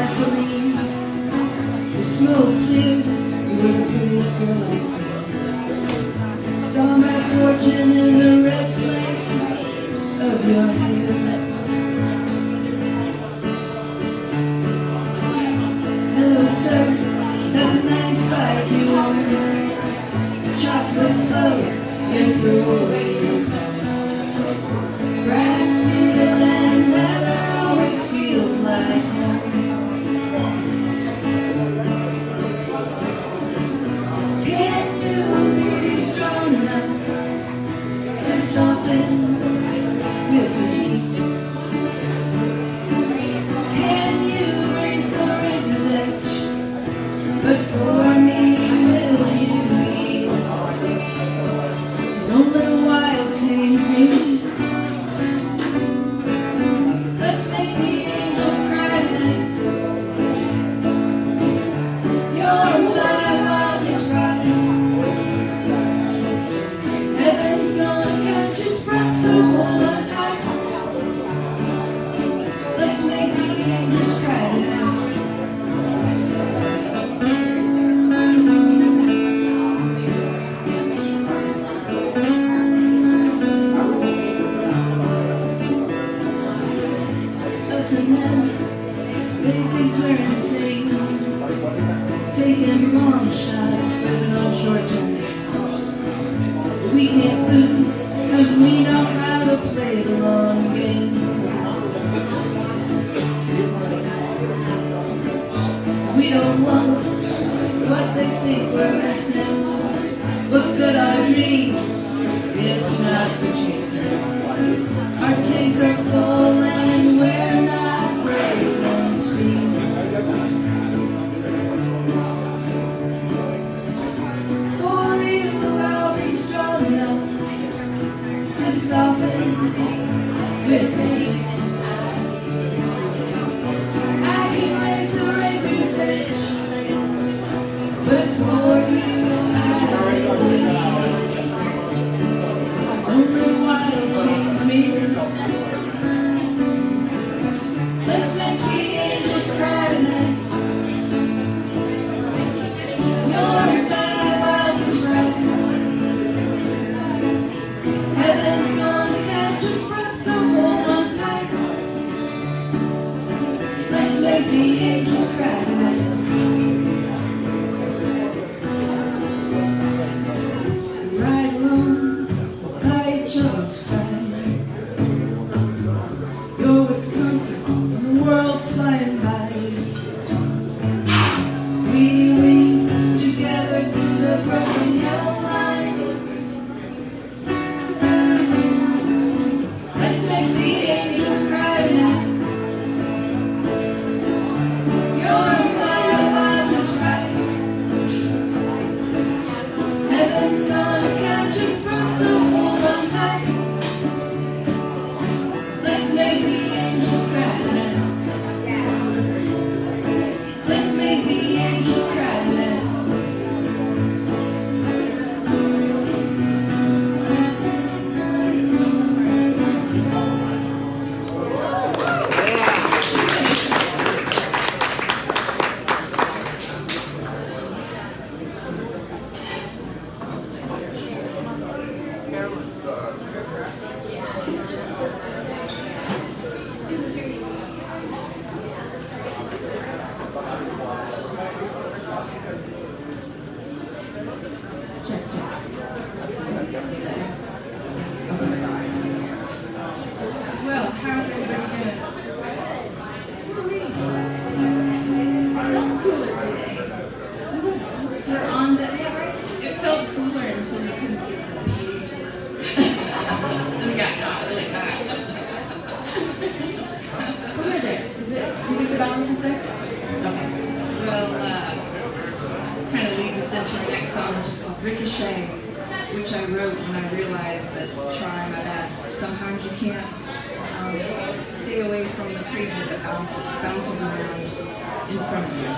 gasoline. The smoke cleared, you were the prettiest girl I'd seen. Saw my fortune in the red flames of your hair. Hello sir, that's a nice bike you own. Chopped with slow, you threw away your phone. Brass, steel and leather always feels like home. Can you be strong enough to soften with the heat? Can you raise a razor's edge? But for me, will you yield? 'Cause only the wild tames me. Let's make the angels cry tonight. You're my wildest ride. Heaven's gonna catch its breath, so hold on tight. Let's make the angels cry tonight. Us and them, they think we're insane, taking long shots, living on short-term gain. But we can't lose, 'cause we know how to play the long game. We don't want what they think we're missing. What good are dreams if not for chasing? Our tanks are full and we're not brave and scream. For you I'll be strong enough to soften with the heat. I can raise a razor's edge, but for you I believe. Only wild tames me. Let's make the angels cry tonight. You're my wildest ride. Heaven's gonna catch its breath, so hold on tight. Let's make the angels cry tonight. Ride along by each other's side. You're Wisconsin, the world's flying by. We lean together through the broken yellow lines. Let's make the angels cry tonight. You're my wildest ride. Heaven's gonna catch its breath, so hold on tight. Let's make the angels cry tonight. Let's make the angels cry tonight. Well, how's everybody doing? Cooler today. We're on the. It felt cooler until we couldn't get the heating to work. And we got hot really fast. What are they? Is it? Did you get on this thing? Okay. Well, kind of leads us into our next song, which is called Ricochet, which I wrote when I realized that trying my best, sometimes you can't stay away from the crazy that bounces around in front of you.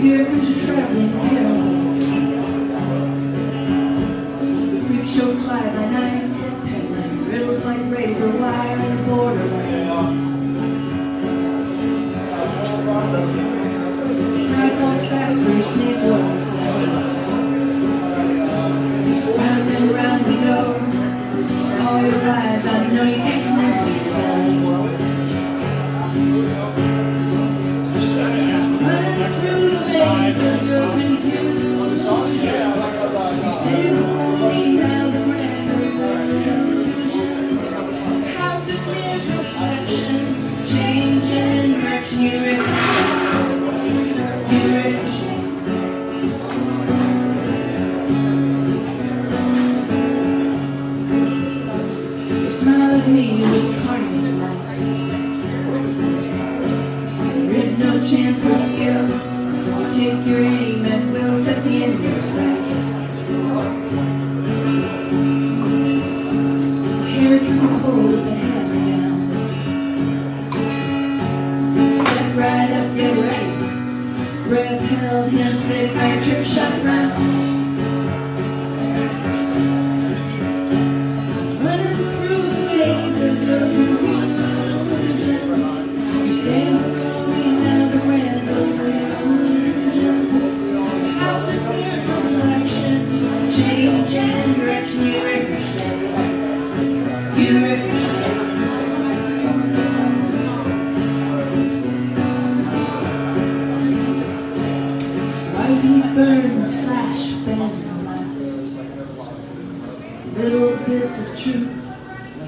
Here comes your traveling hero. take your aim and we'll set me in your sights. So hair drew cold with the hammer down. Step right up, get ready. Breath held, hands steady, fire trip, shot round. Running through the maze of your confusion. You stand before me now, the random illusion. House appears reflection, change and direction, you ricochet. You ricochet. White heat burns, flash, bend, last. Little bits of truth,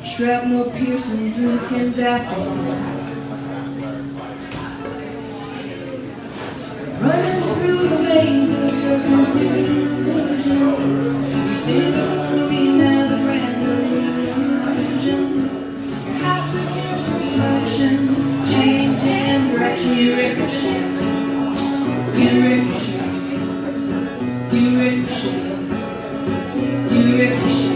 shrapnel piercing through the skin's aftermath. Running through the maze of your confusion. You stand before me now, the grand illusion. Your house appears reflection, change and direction, you ricochet. You ricochet. You ricochet. You ricochet.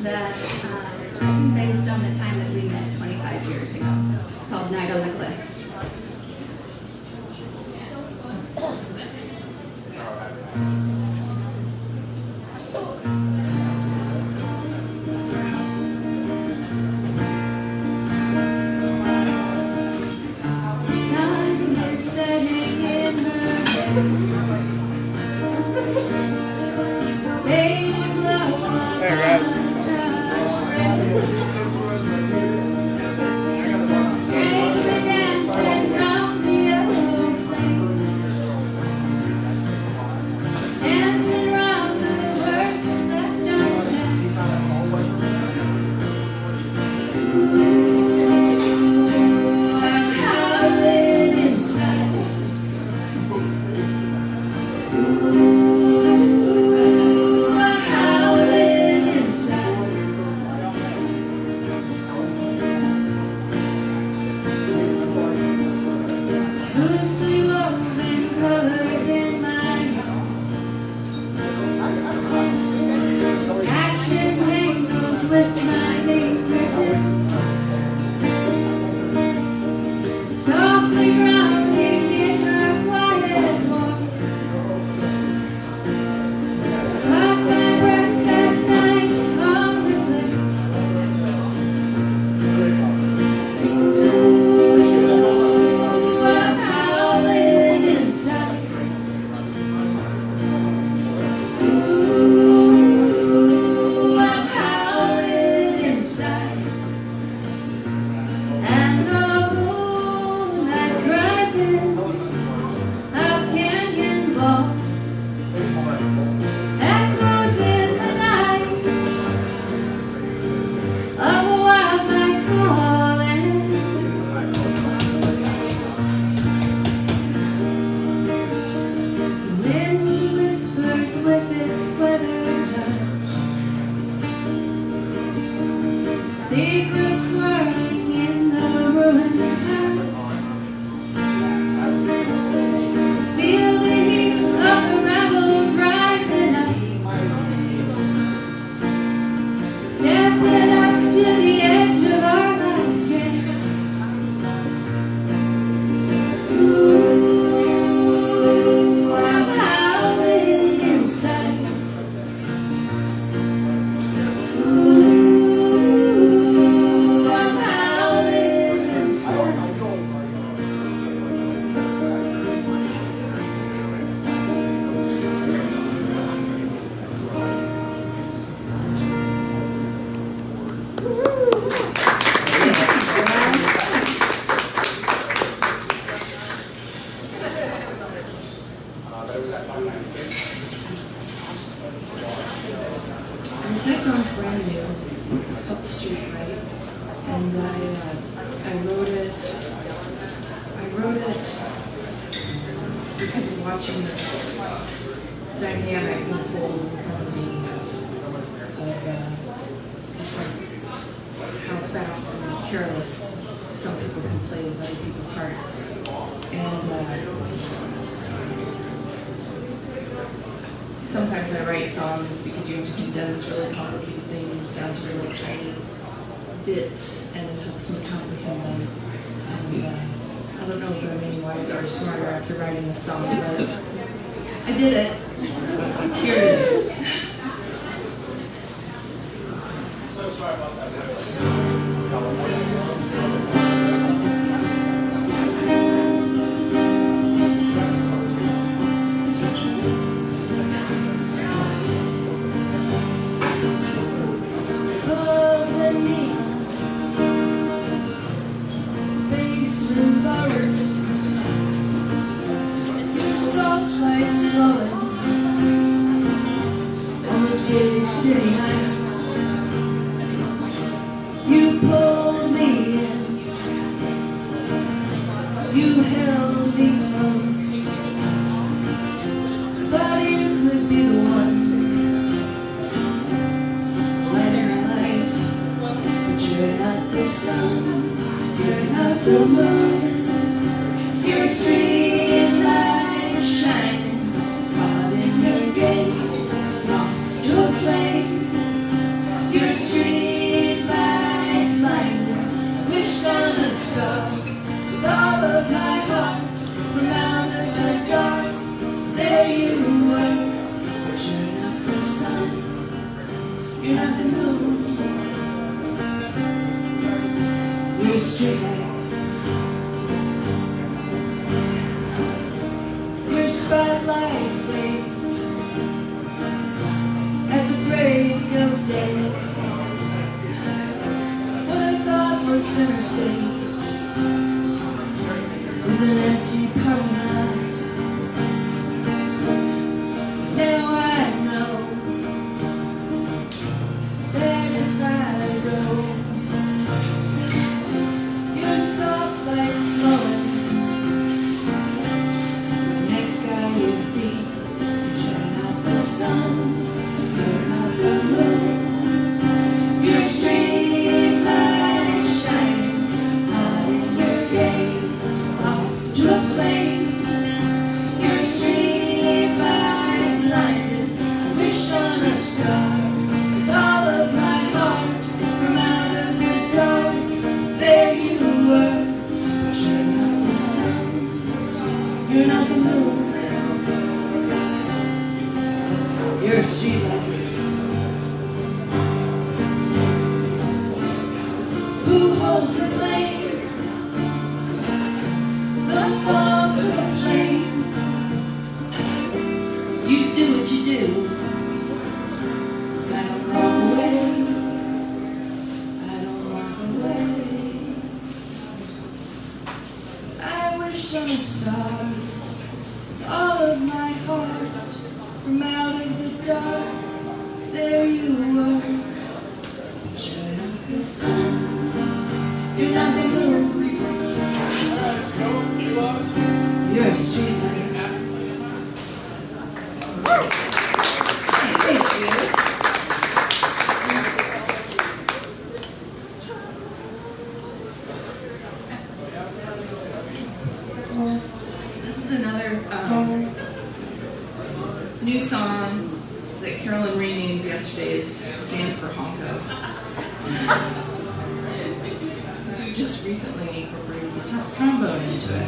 That written based on the time that we met 25 years ago. It's called Night on the Cliff. Sun is setting in her head. Baby, blow my mind. Strangely dancing round the yellow flame, dancing round the words left unsaid. Ooh, I'm howling inside. Ooh, I'm howling inside. Loosely woven colors in my eyes. Action tangles with my fingertips. Softly grounding in her quiet voice. Caught my breath that night on the cliff. Ooh, I'm howling inside. Ooh, I'm howling inside. And the moon that's rising up canyon walls echoes in the night of a wildlife calling. The wind whispers with its weather judge, secrets swirling in the ruins past. Feel the heat of the rebels rising up, stepping up to the edge of our last chance. Ooh, I'm howling inside. Ooh, I'm howling inside. and I wrote it because of watching this dynamic unfold in front of me of how fast and careless some people can play with other people's hearts. And sometimes I write songs because you have to condense really complicated things down to really tiny bits, and it helps me comprehend them. And I don't know if I'm any wiser or smarter after writing this song, but I did it. So here it is. So sorry about that. Basement bars, your soft lights glowing on those big city nights. You pulled me in, you held me close. Thought you could be the one lighting my life, but you're not the sun. You're not the moon, you're a street light shining, caught in your gaze, off to a flame. You're a street light blinding, wished on a star, with all of my heart, from out of the dark, there you were. But you're not the sun, you're not the moon. You're a street light. Your spotlight fades at the break of day. What I thought was center stage was an empty parking lot. Now I know that if I go, your soft lights glowing. The next guy you see, you're not the sun, you're not the moon. You're a street light shining, hot in your gaze, off to a flame. You're a street light blinded, wish on a star, with all of my heart, from out of the dark, there you were. But you're not the sun, you're not the moon. You're a street light. Who holds the blame? The love that's flame. You do what you do. I don't walk away. I don't walk away. 'Cause I wish on a star, with all of my heart, from out of the dark, there you were. But you're not the sun, you're not the moon. You're a street light. Thank you. This is another new song that Carolyn renamed yesterday's Sand for Honko. So we just recently incorporated the trombone into it.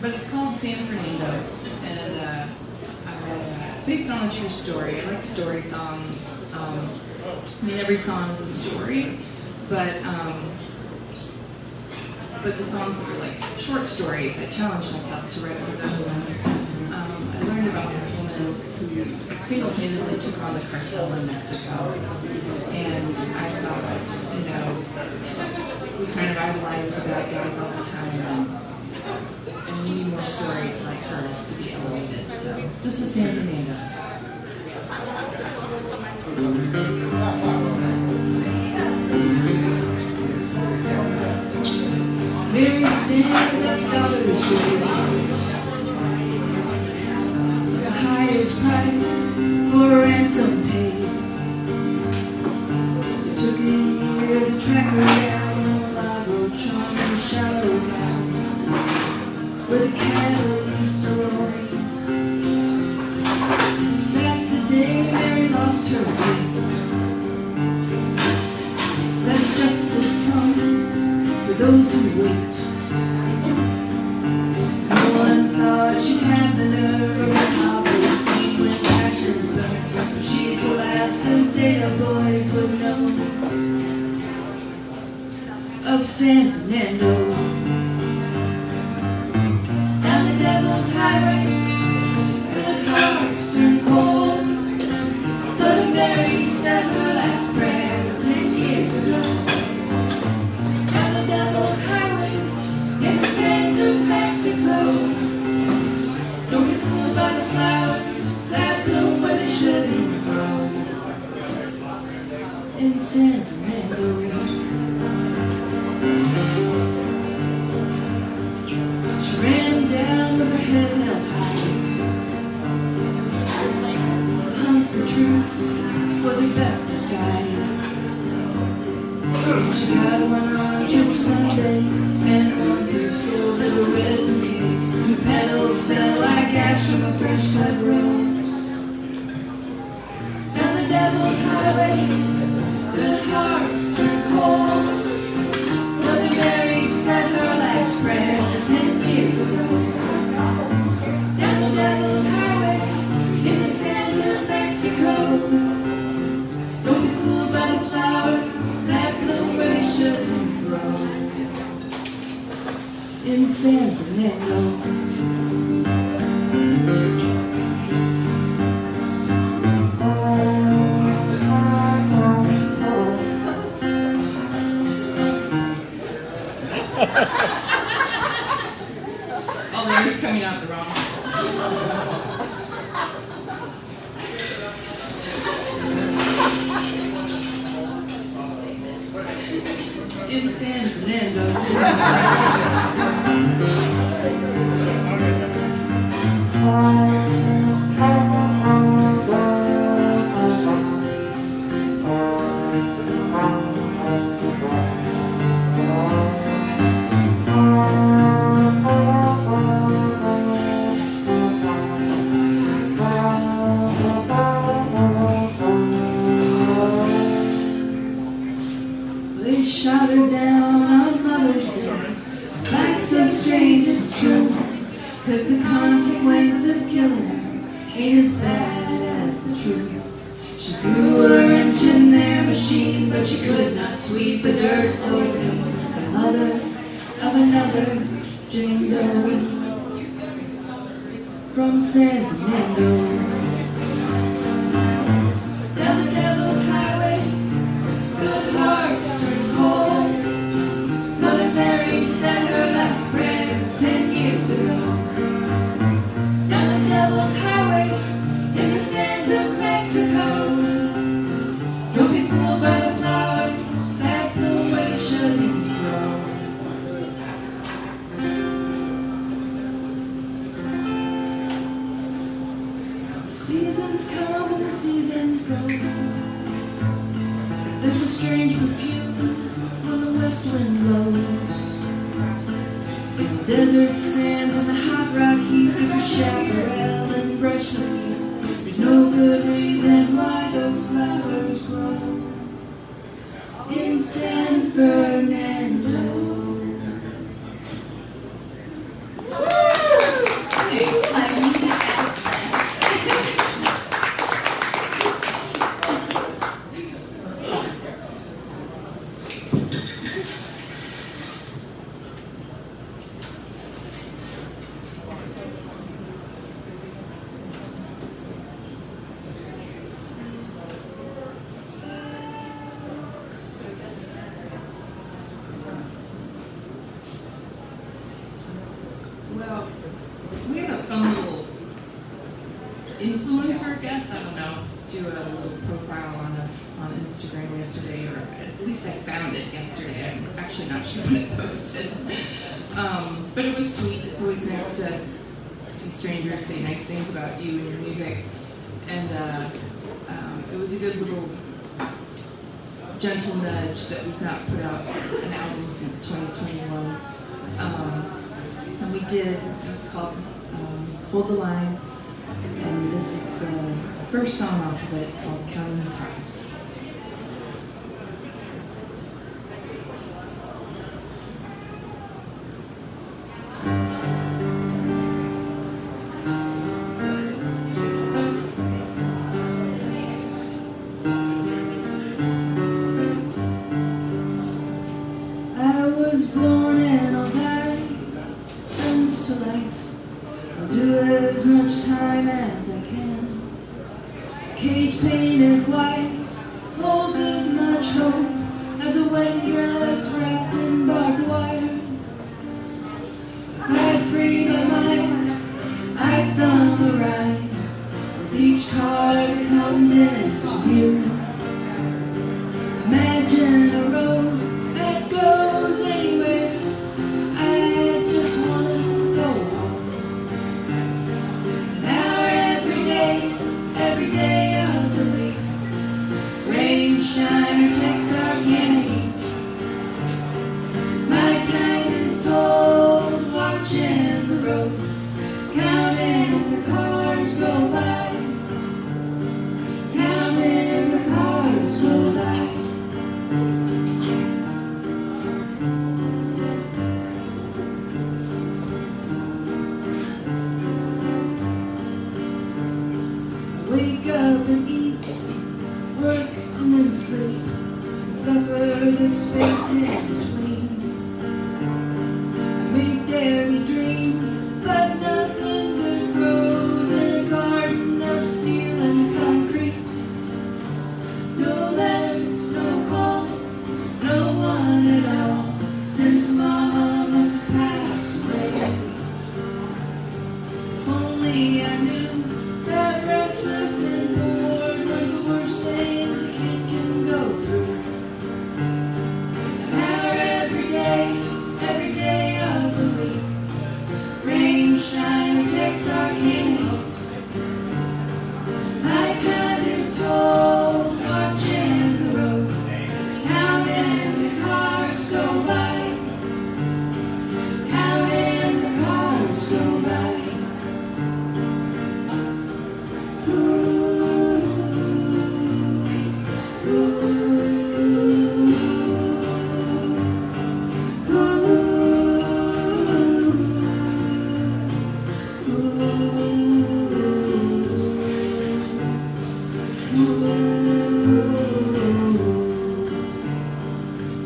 But it's called San Fernando, and it's based on a true story. I like story songs. I mean, every song is a story, but the songs that are like short stories, I challenged myself to write one of those. I learned about this woman who single-handedly took on the cartel in Mexico, and I thought, we kind of idolize the bad guys all the time, and we need more stories like hers to be elevated. So this is San Fernando. stands at dollars the highest price for ransom paid. It took a year to track her down. I rode charm in the shallow ground where the cattle used to roam. That's the day Mary lost her faith. That justice comes for those who wait. No one thought she'd have the nerve of a top of the sea when passions burn. But she's the last those Zeta boys would know of San Fernando. Down the devil's highway, good hearts turn cold. Bloody Mary said her last prayer 10 years ago. Down the devil's highway, in the sands of Mexico. Don't be fooled by the flowers that bloom where they shouldn't grow. In San Fernando. She ran down with her head held high. The hunt for truth was her best disguise. She got one on church Sunday and one who sold little red bouquets. The petals fell like ash from a fresh cut rose. Down the devil's highway, good hearts turn cold. Mother Mary said her last prayer 10 years ago. Down the devil's highway, in the sands of Mexico. Don't be fooled by the flowers that bloom where they shouldn't grow. In San Fernando. Oh, the air's coming out the wrong. In San Fernando. They shot her down on Mother's Day. Like so strange it's true, 'cause the consequence of killing her ain't as bad as the truth. She grew her inch in their machine, but she could not sweep the dirt for them. The mother of another Jane Doe from San Fernando. Down the devil's highway, good hearts turn cold. Mother Mary said her last prayer 10 years ago. Down the devil's highway, in the sands of Mexico. Don't be fooled by the flowers that bloom where they shouldn't grow. The seasons come and the seasons go. There's a strange perfume when the west wind blows. In the desert sands and the hot rock heat, if you chaparral and brush mesquite, there's no good reason why those flowers grow in San Fernando. It's like music at its best. Well, we had a fun little influencer guest, I don't know, do a little profile on us on Instagram yesterday or at least I found it yesterday. I'm actually not sure when it posted. But it was sweet. It's always nice to see strangers say nice things about you and your music. And it was a good little gentle nudge that we've not put out an album since 2021. And we did. It was called Hold the Line. And this is the first song off of it called Counting the Cars. I was born and I'll die, sentenced to life. I'll do as much time as I can. Cage painted white holds as much hope as a wedding dress wrapped in barbed wire. I'd free my mind, I'd thumb a ride with each car that comes into view. Imagine a road that goes anywhere. I just wanna go home. Now every day of the week, rain, shine, or Texarkana heat. My time is told watching the road, counting the cars go by, counting the cars go by. Wake up and eat, work and then sleep, and suffer the space in between. I make daily dream, but nothing good grows in a garden of steel and concrete. No letters, no calls, no one at all, since Mama must have passed away. If only I knew that restless and bored were the worst things a kid can go through. Now every day of the week, rain, shine, or Texarkana heat. My time is told watching the road, counting the cars go by, counting the cars go by.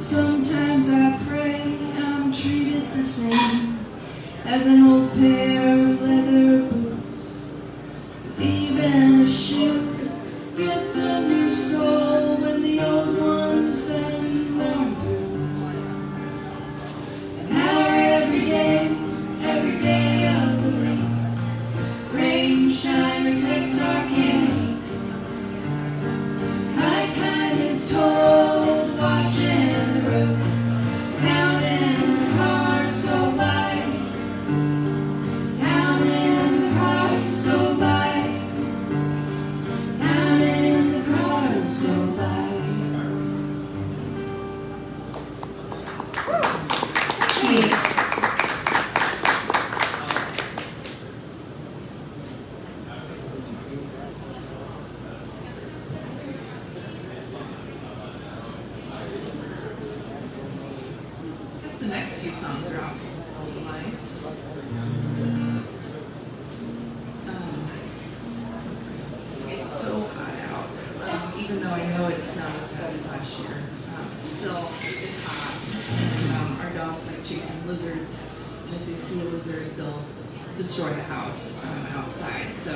Sometimes I pray I'm treated the same as an old pair of leather boots. 'Cause even a shoe gets a new soul when the old one's been worn through. And now every day of the week, rain, shine, or Texarkana heat. My time is told watching the road, counting the cars go by, counting the cars go by, counting the cars go by. Thanks. I guess the next few songs are off the line. It's so hot out. Even though I know it's not as bad as last year, still it's hot. And our dogs like chasing lizards, and if they see a lizard, they'll destroy the house outside. So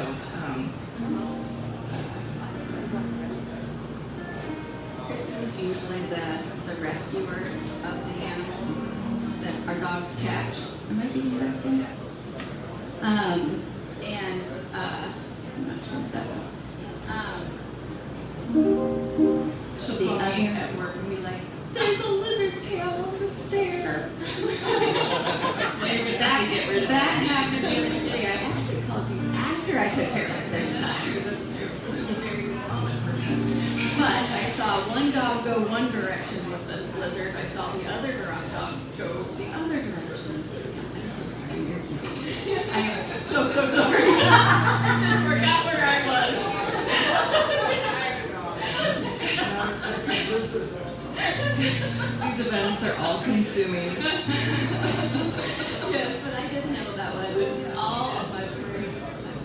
This is usually the rescuer of the animals that our dogs catch. Am I being back there? And I'm not sure what that was. she'll The call other me at work and be like, happened the other day. I actually called you after I took care of it this time. But I saw one dog go one direction with the lizard. I saw the other dog go the other direction. I'm so sorry. I am so sorry. I just forgot where I was. These events are all consuming. Yes, but I did handle that one with all of my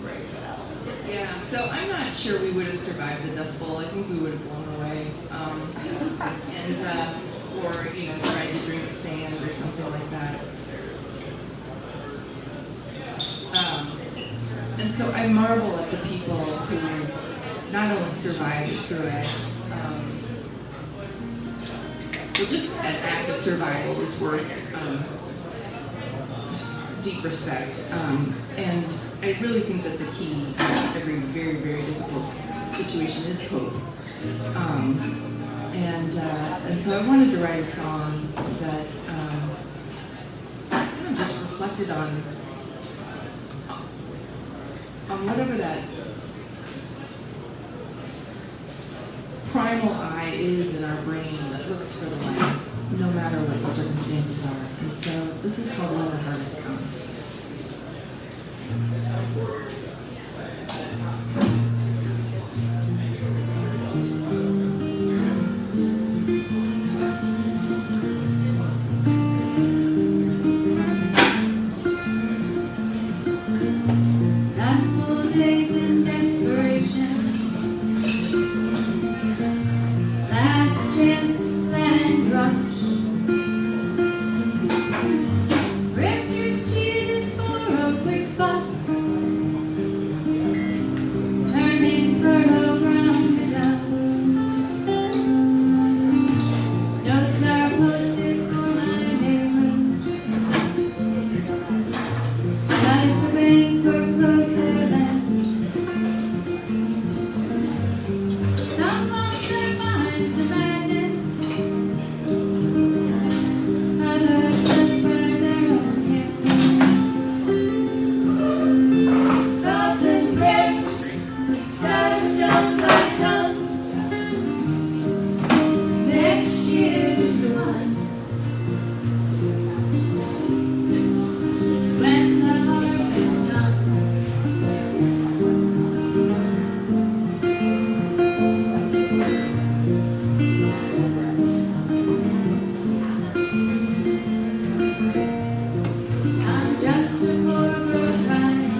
brave self. Yeah, so I'm not sure we would have survived the Dust Bowl. I think we would have blown away. Or, tried to drink sand or something like that. And so I marvel at the people who not only survived through it, but just an act of survival is worth deep respect. And I really think that the key in every very, very difficult situation is hope. And so I wanted to write a song that kind of just reflected on whatever that primal eye is in our brain that looks for the light, no matter what the circumstances are. And so this is called When the Harvest Comes. Last 4 days in desperation. Last chance land rush. Rifters cheated for a quick buck. Turning fertile ground to dust. Notes are posted for my neighbors. As the bank foreclosed their land. Some lost their minds to madness. Others left by their own hands. Thoughts and prayers, dust on my tongue. Next year's the one. When the harvest comes. I'm just a poor girl crying.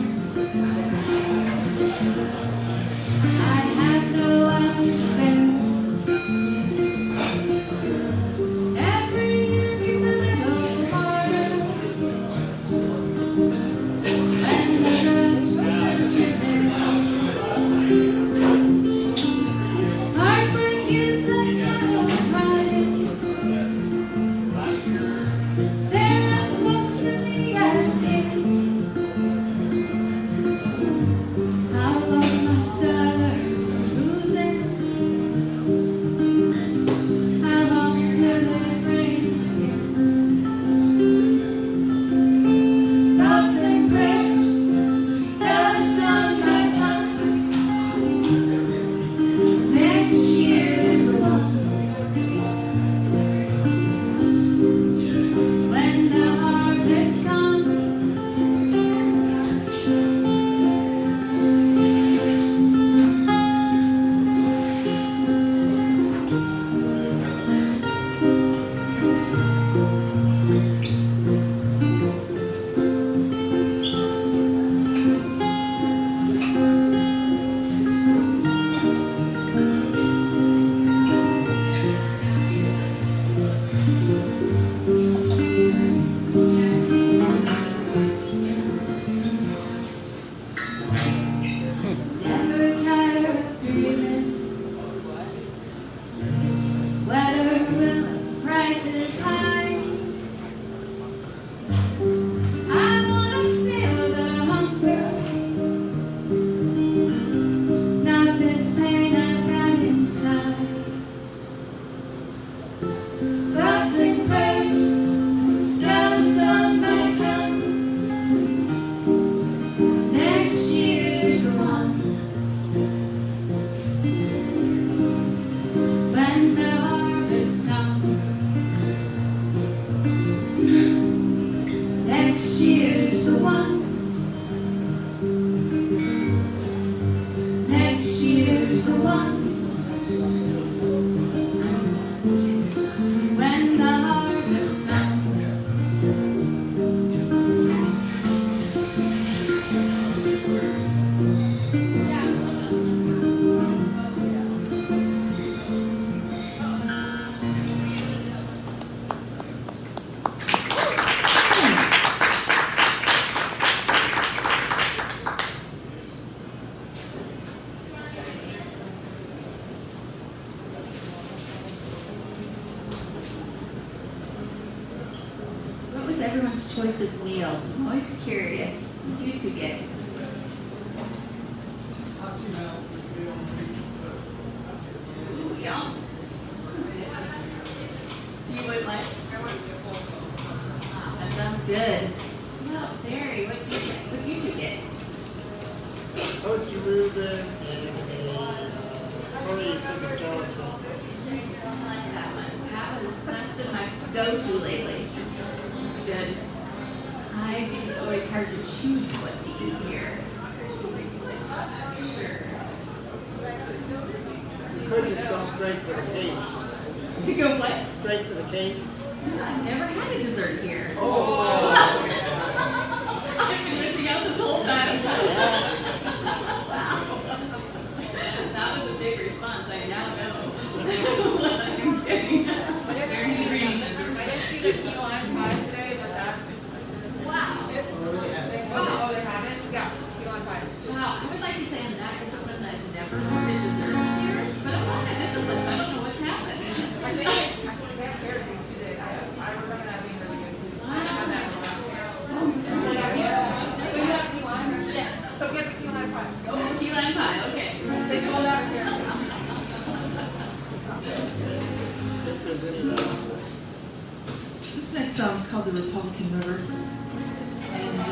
I have no one to spare. Every year gets a little harder. When the drugs search there. Heartbreak is like cattle crying. They're not supposed to be asking. How long must I learn losing? How long till it rains again? Thoughts and prayers, dust on my tongue. Next year's the one. When the harvest comes. Never tired of dreaming. Whether will price is high. I wanna feel the hunger, not this pain I've got inside. Thoughts and prayers, dust on my tongue. Next year's the one. Next year's the one. When the harvest comes. What was everyone's choice of meal? I'm always curious. What did you two get? Ooh, yum. You would like? Ah, that sounds good. Well, Barry, what did you get? What did you two get? Turkey Reuben and a curry chicken salad sauce. I like that one. That's been my go-to lately. It's good. I think it's always hard to choose what to eat here. Sure. You could just go straight for the cake. You go what? Straight for the cake. I've never had a dessert here. Oh, I've been missing out this whole time. That was a big response. I now know. I'm kidding. Very green. I didn't see the key lime pie today, but that's. Wow. Oh, they haven't? Yeah, key lime pie. Wow. I would like to say I'm that disciplined that I've never had desserts here, but I'm not that disciplined, so I don't know what's happened. I think they have carrot cake today. I remember that being really good too. I didn't have that one last year. So you have key lime? Yes. So get the key lime pie. Oh, key lime pie. Okay. They sold out of carrot cake. if there's any This next song is called The Republican River. And I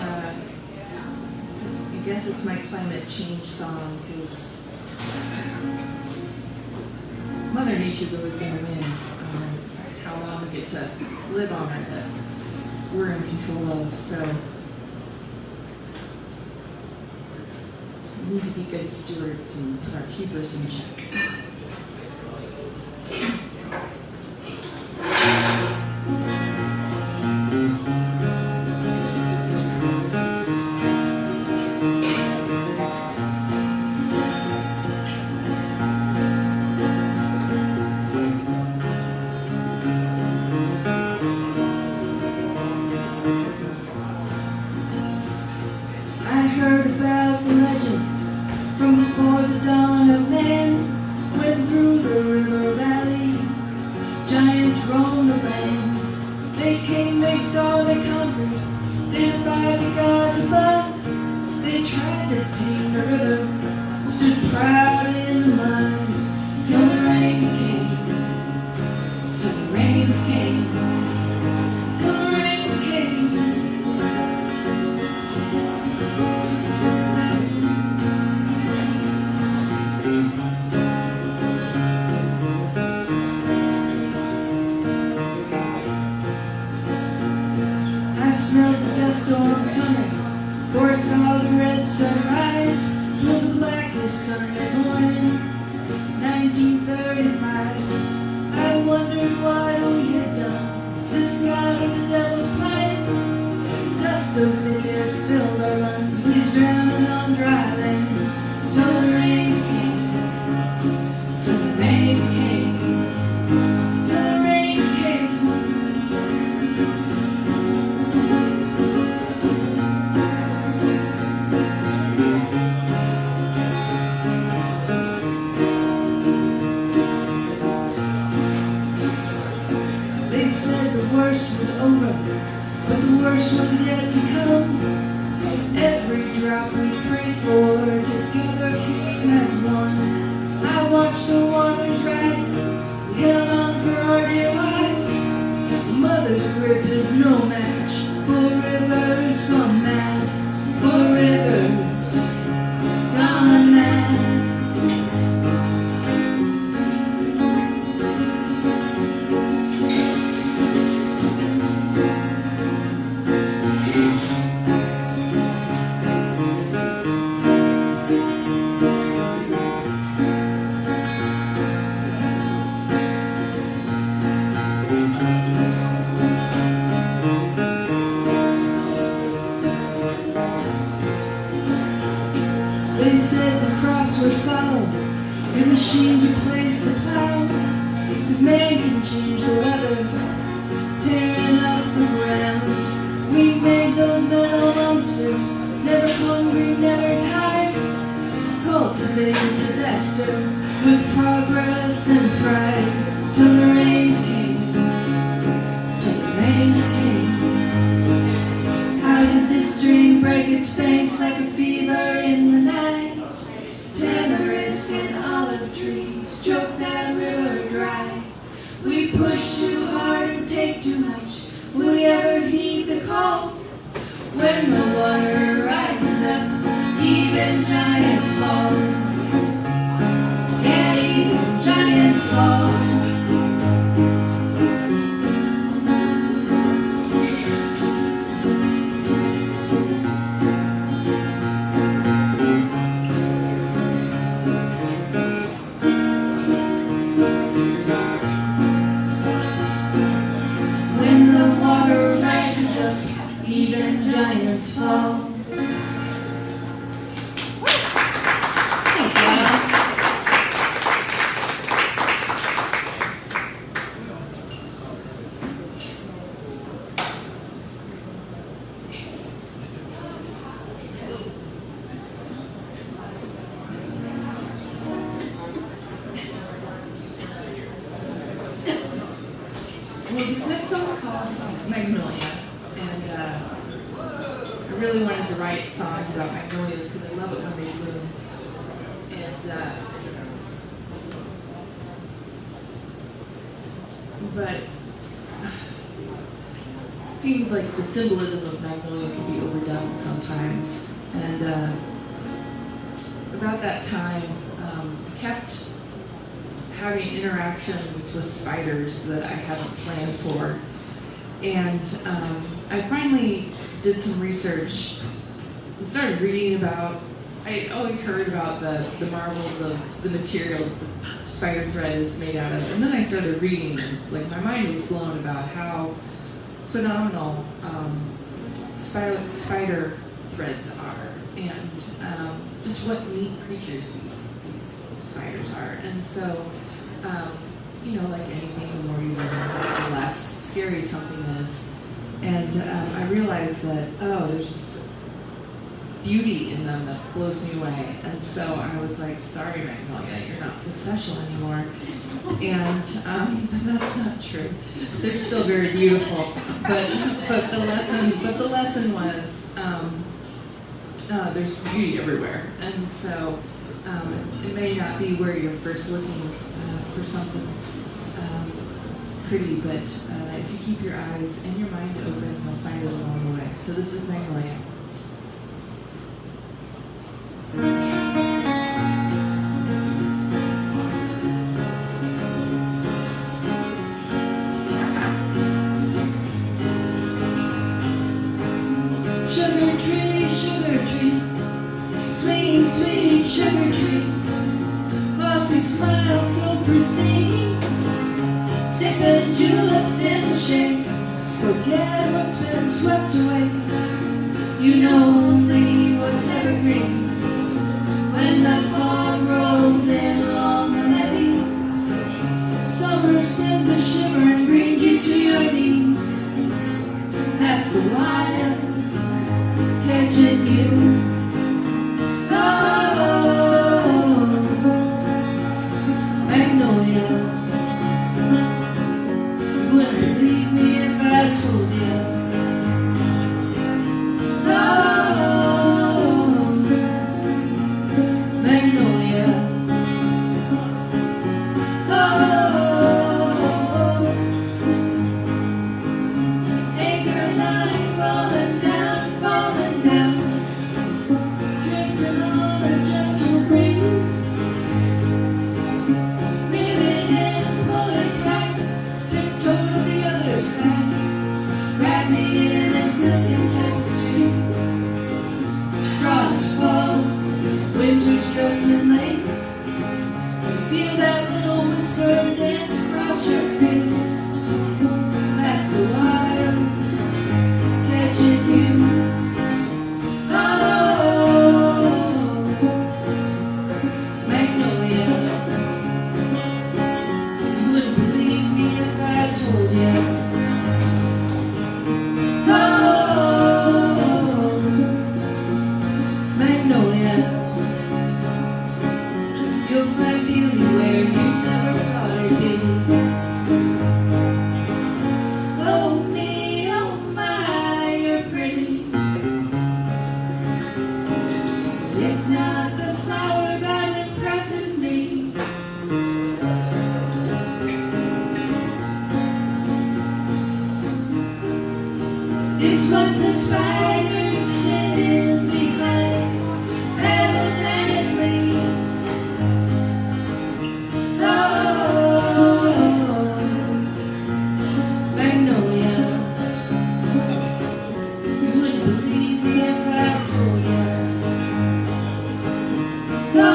guess it's my climate change song because Mother Nature's always going to win. That's how long we get to live on it that we're in control of. So we need to be good stewards and put our hubris in check. I heard about the legend from before the dawn of man. Went through the river valley, giants roamed the land. They came, they saw, they conquered, they defied the gods above. They tried to tame the river, stood proud in the mud, till the rains came, till the rains came, till the rains came. I smelled the dust storm coming, for I saw the red sunrise. It was the blackest Sunday morning, 1935. I wondered what we had done. Is this God or the devil's plan? Dust so thick it filled our lungs, we was drowning on dry land. Till the rains came, till the rains came, till the rains came. They said the worst was over, but the worst was yet to come. Every drop we prayed for together came as one. I watched the waters rising, we held on for our dear lives. Mother's grip is no match for rivers gone mad, for rivers gone mad. big disaster with progress and pride. Till the rains came, till the rains came. How did this stream break its banks like a fever in the night? Tamarisk and olive trees choke that river dry. We push too hard and take too much. Will we ever heed the call? When the water rises up, even giants fall. Yeah, even giants fall. When the water rises up, even giants fall. Thank you, Alex. Well, this next song's called Magnolia, and I really wanted to write songs about magnolias because I love it when they bloom. And but seems like the symbolism of magnolia can be overdone sometimes. And about that time, I kept having interactions with spiders that I hadn't planned for. And I finally did some research and started reading about, I always heard about the marvels of the material that the spider thread is made out of. And then I started reading, and like my mind was blown about how phenomenal spider threads are, and just what neat creatures these spiders are. And so, you know, like anything, the more you learn, the less scary something is. And I realized that, oh, there's this beauty in them that blows me away. And so I was like, sorry, Magnolia, you're not so special anymore. And but that's not true. They're still very beautiful. But the lesson was there's beauty everywhere. And so it may not be where you're first looking for something pretty, but if you keep your eyes and your mind open, you'll find it along the way. So this is Magnolia. Sugar tree, clean, sweet sugar tree, glossy smile so pristine, sipping juleps in the shade, forget what's been swept away, you know only what's evergreen, when the fog rolls in along the levee, summer sends a shiver and brings you to your knees, that's the wild catching you. Oh, Magnolia, wouldn't believe me if I told you. Oh, Magnolia. Oh, anchor line falling down, falling down, drifting on a gentle breeze, reeling in, pulling tight, tiptoe to the other side, wrap me in a silken tapestry, frost falls, winter's dressed in lace, feel that little whisper dance across your face, that's the wild catching you. Oh, Magnolia, you wouldn't believe me if I told you. Oh, Magnolia. It's what the spiders hidden behind petals and leaves. Oh, magnolia, you wouldn't believe me if I told you. Oh,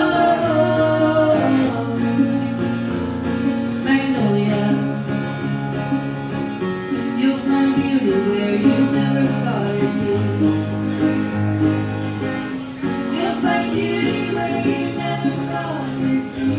magnolia, you'll find beauty where you never thought it'd be. You'll find beauty where you never thought it'd be.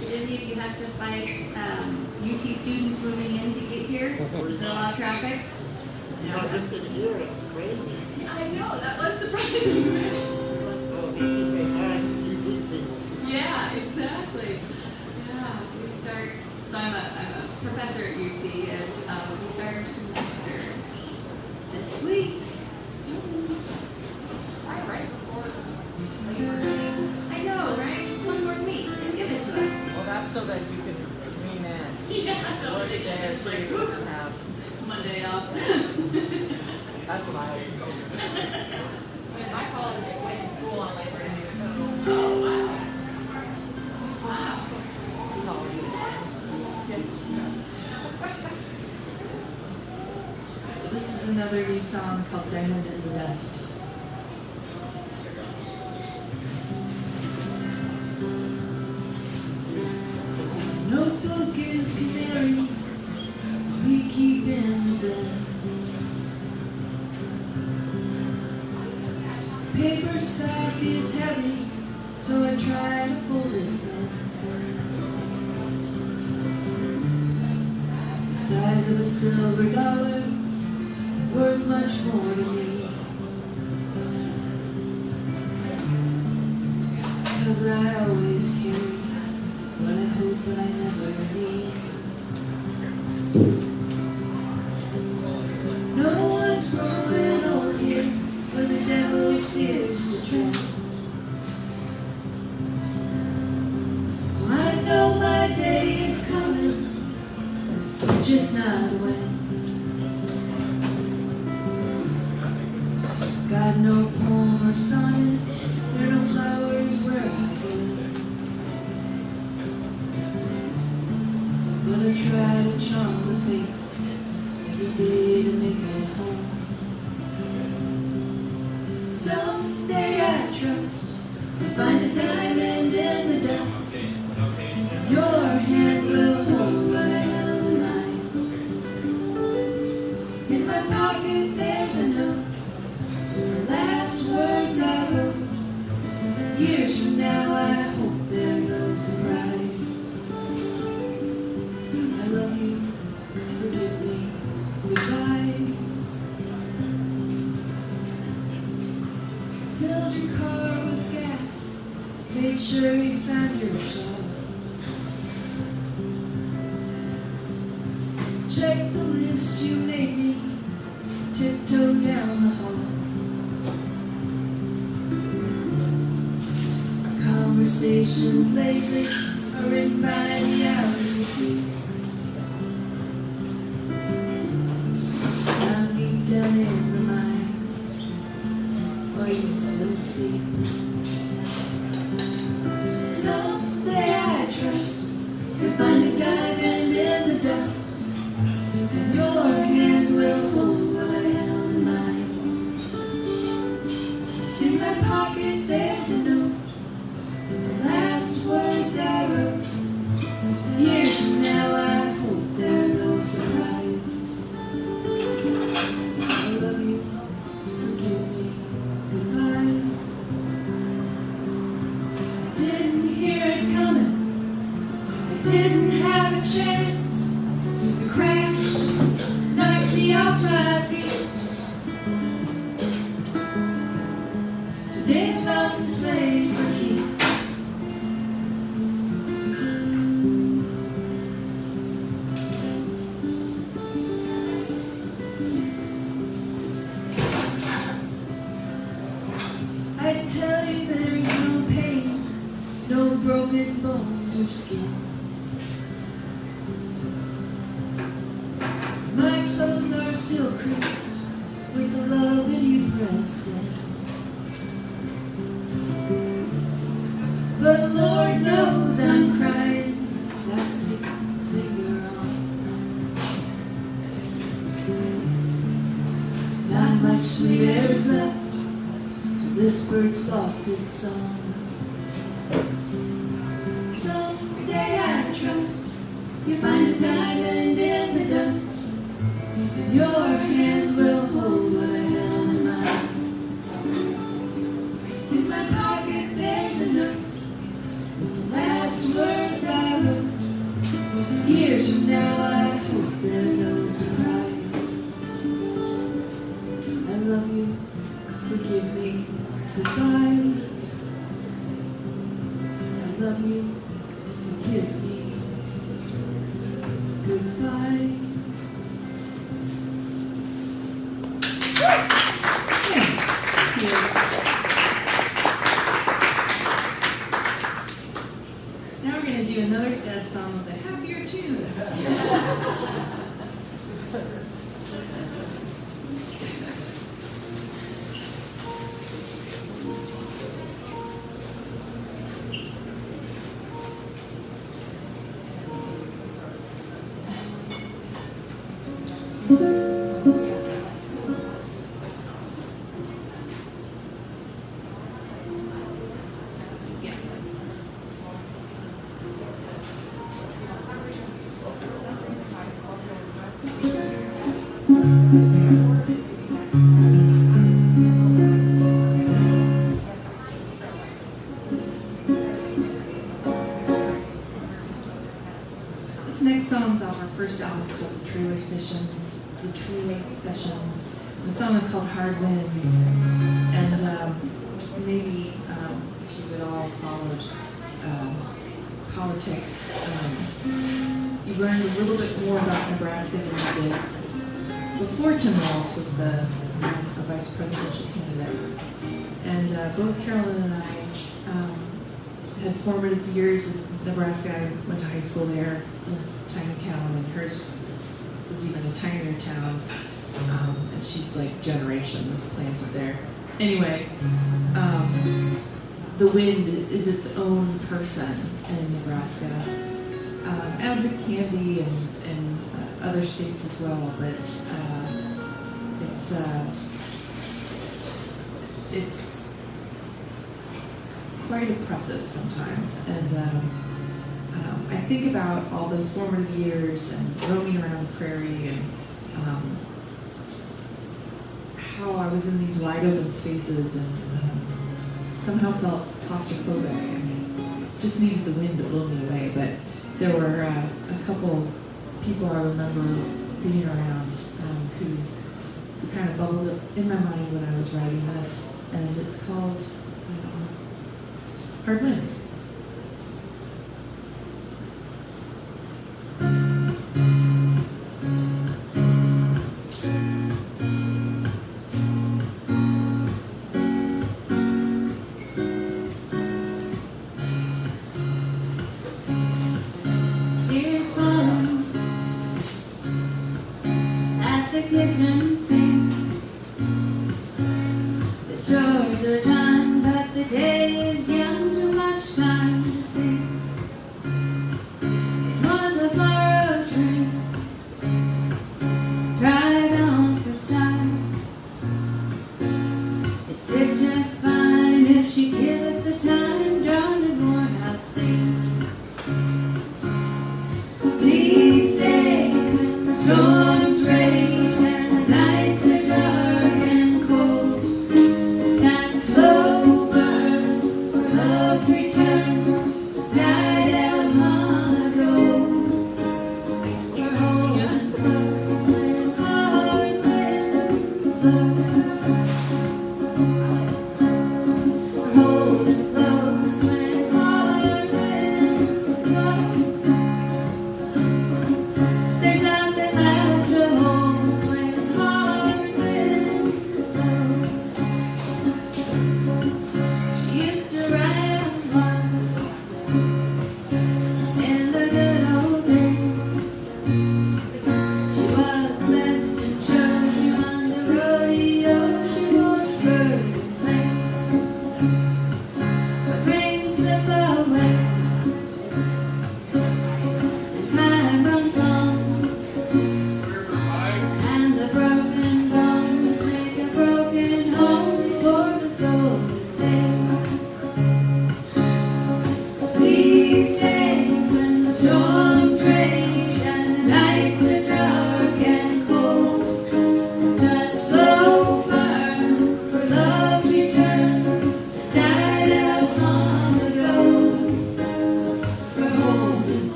Did any of you have to fight UT students moving in to get here? Was there a lot of traffic? No, just in here, it's crazy. I know, that was surprising. Oh, they say hi to you people. Yeah, exactly. Yeah, we start, so I'm a professor at UT, and we start our semester this week. Right before. I know, right? Just one more week. Just give it to us. Well, that's so that you can lean in. Yeah, Work a totally. day or two Like, and whoop, have, Monday off. that's what I always do. In my college, they went to school on Labor Day, so. Oh, wow. Wow. It's all you. This is another new song called Diamond in the Dust. Notebook is canary, we keep in bed. Paper stack is heavy, so I try to fold it then. The size of a silver dollar, worth much more to me. 'Cause I always carry what I hope I never need. No one's growing old here, where the devil fears to tread. So I know my day is coming, just not when. Got no poem or sonnet, there are no flowers where I go. But I try to charm the fates every day to make it home. Someday I trust I'll find a diamond in the dust. Your hand will hold right on mine. In my pocket there's a note. The last words I wrote. Years from now I hope they're no surprise. I love you, forgive me, goodbye. Filled your car with gas, made sure you found your shop. Check the list you made me, tiptoe down the hall. Conversations lately are written by the hours we keep. I'm deep down in the mines, while you still sleep. Someday I trust you'll find a diamond in the dust, and your hand will hold right on mine. In my pocket there's a note. Last words I wrote. Years from now I hope they're no surprise. broken bones or skin. My clothes are still creased with the love that you pressed in. But Lord knows I'm crying that sick finger on. Not much sweet air's left. This bird's lost its song. Someday I trust you find a diamond in the dust, and your hand will hold what I held in mine. In my pocket there's a note with the last words I wrote. Years from now I hope they're no surprise. I love you, forgive me, goodbye. I love you, forgive me, goodbye. Now we're going to do another sad song with a happier tune. Yeah. This next song's on our first album called The Trailer Sessions. The song is called Hard Winds. And maybe if you had all followed politics, you learned a little bit more about Nebraska than you did before Tim Walz was the vice presidential candidate. And both Carolyn and I had formative years in Nebraska. I went to high school there. It was a tiny town, and hers was even a tinier town. And she's like generations planted there. Anyway, the wind is its own person in Nebraska, as it can be in other states as well. But it's quite oppressive sometimes. And I think about all those formative years and roaming around the prairie and how I was in these wide open spaces and somehow felt claustrophobic. I mean, just needed the wind to blow me away. But there were a couple people I remember being around who kind of bubbled up in my mind when I was writing this, and it's called Hard Winds. Tears falling at the kitchen sink. The chores are done, but the day is young, too much time to think. It was a borrowed dream, tried on for size. It fit just fine if she give it the time, drawn and worn out seams. These days when the storms rage and the nights are dark and cold, and slow burn for love's return died out long ago. We're holding close when hard winds blow. We're holding close when hard winds blow. There's nothing left to hold when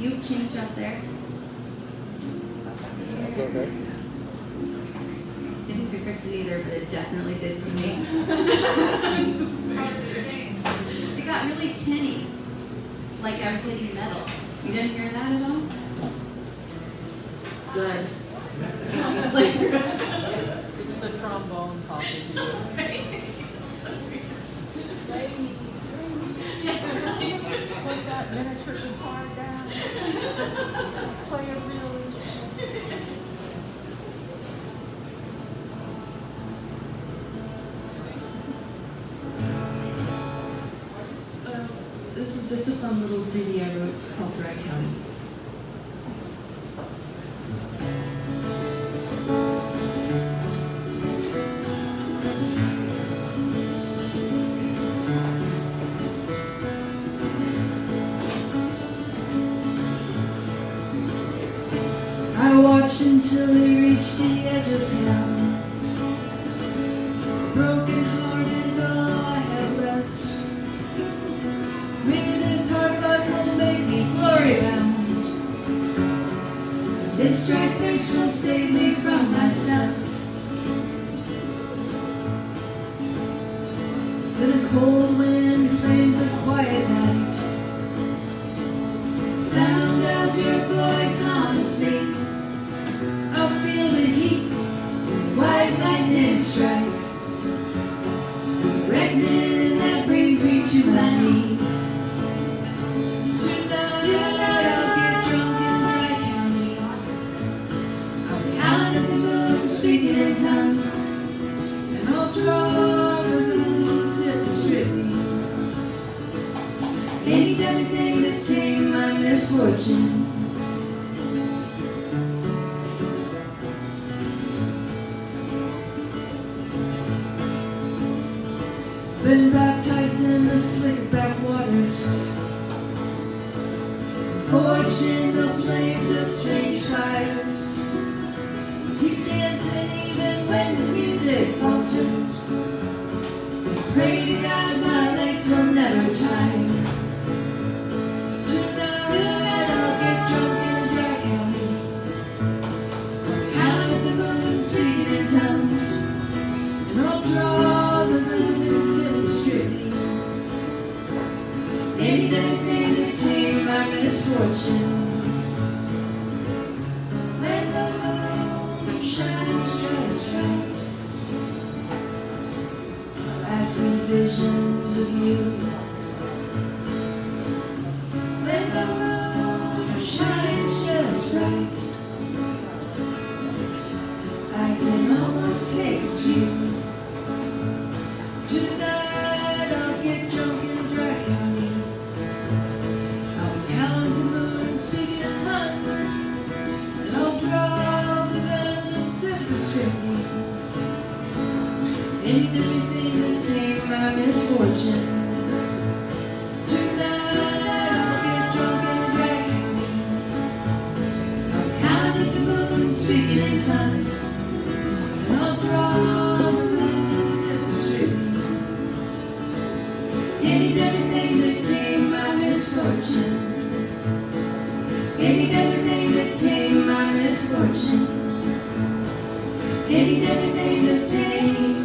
You have change out there? That's okay. Didn't to Kristen either, but it definitely did to me. It got really tinny, like I was hitting metal. You didn't hear that at all? Good. It's like, It's the trombone talking to you. Put that miniature guitar down. Play a real instrument. This is just a fun little ditty I wrote called Dry County. I watched until he reached the edge of town. Broken heart is all I have left. Maybe this hard luck will make me glory bound. This dry thirst will save me from myself. Then a cold wind claims a quiet night. Sound of your voice haunts me. I'll feel the heat. White lightning strikes. Reckoning that brings me to my knees. Tonight I'll get drunk in Dry County. I'll count at the moon, speaking in tongues, and I'll draw the moons till they strip me. Any deadly thing to tame my misfortune. Been baptized in the slick backwaters, forged in the flames of strange fires. Keep dancing even when the music falters. Pray to God my legs will never tire. Tonight I'll get drunk in a Dry County. Count at the moon, speaking in tongues, and I'll draw the moons till they strip me. Anything to tame my misfortune. When the moon shines just right, I see visions of you. When the moon shines just right, I can almost taste you. Tonight I'll get drunk in Dry County. I'll count the moon, speaking in tongues, and I'll draw the balance of the string. Anything to tame my misfortune. Tonight I'll get drunk in Dry County. I'll count at the moon, speaking in tongues, and I'll draw the balance of the string. Anything to tame my misfortune. Anything to tame my misfortune. Anything to tame.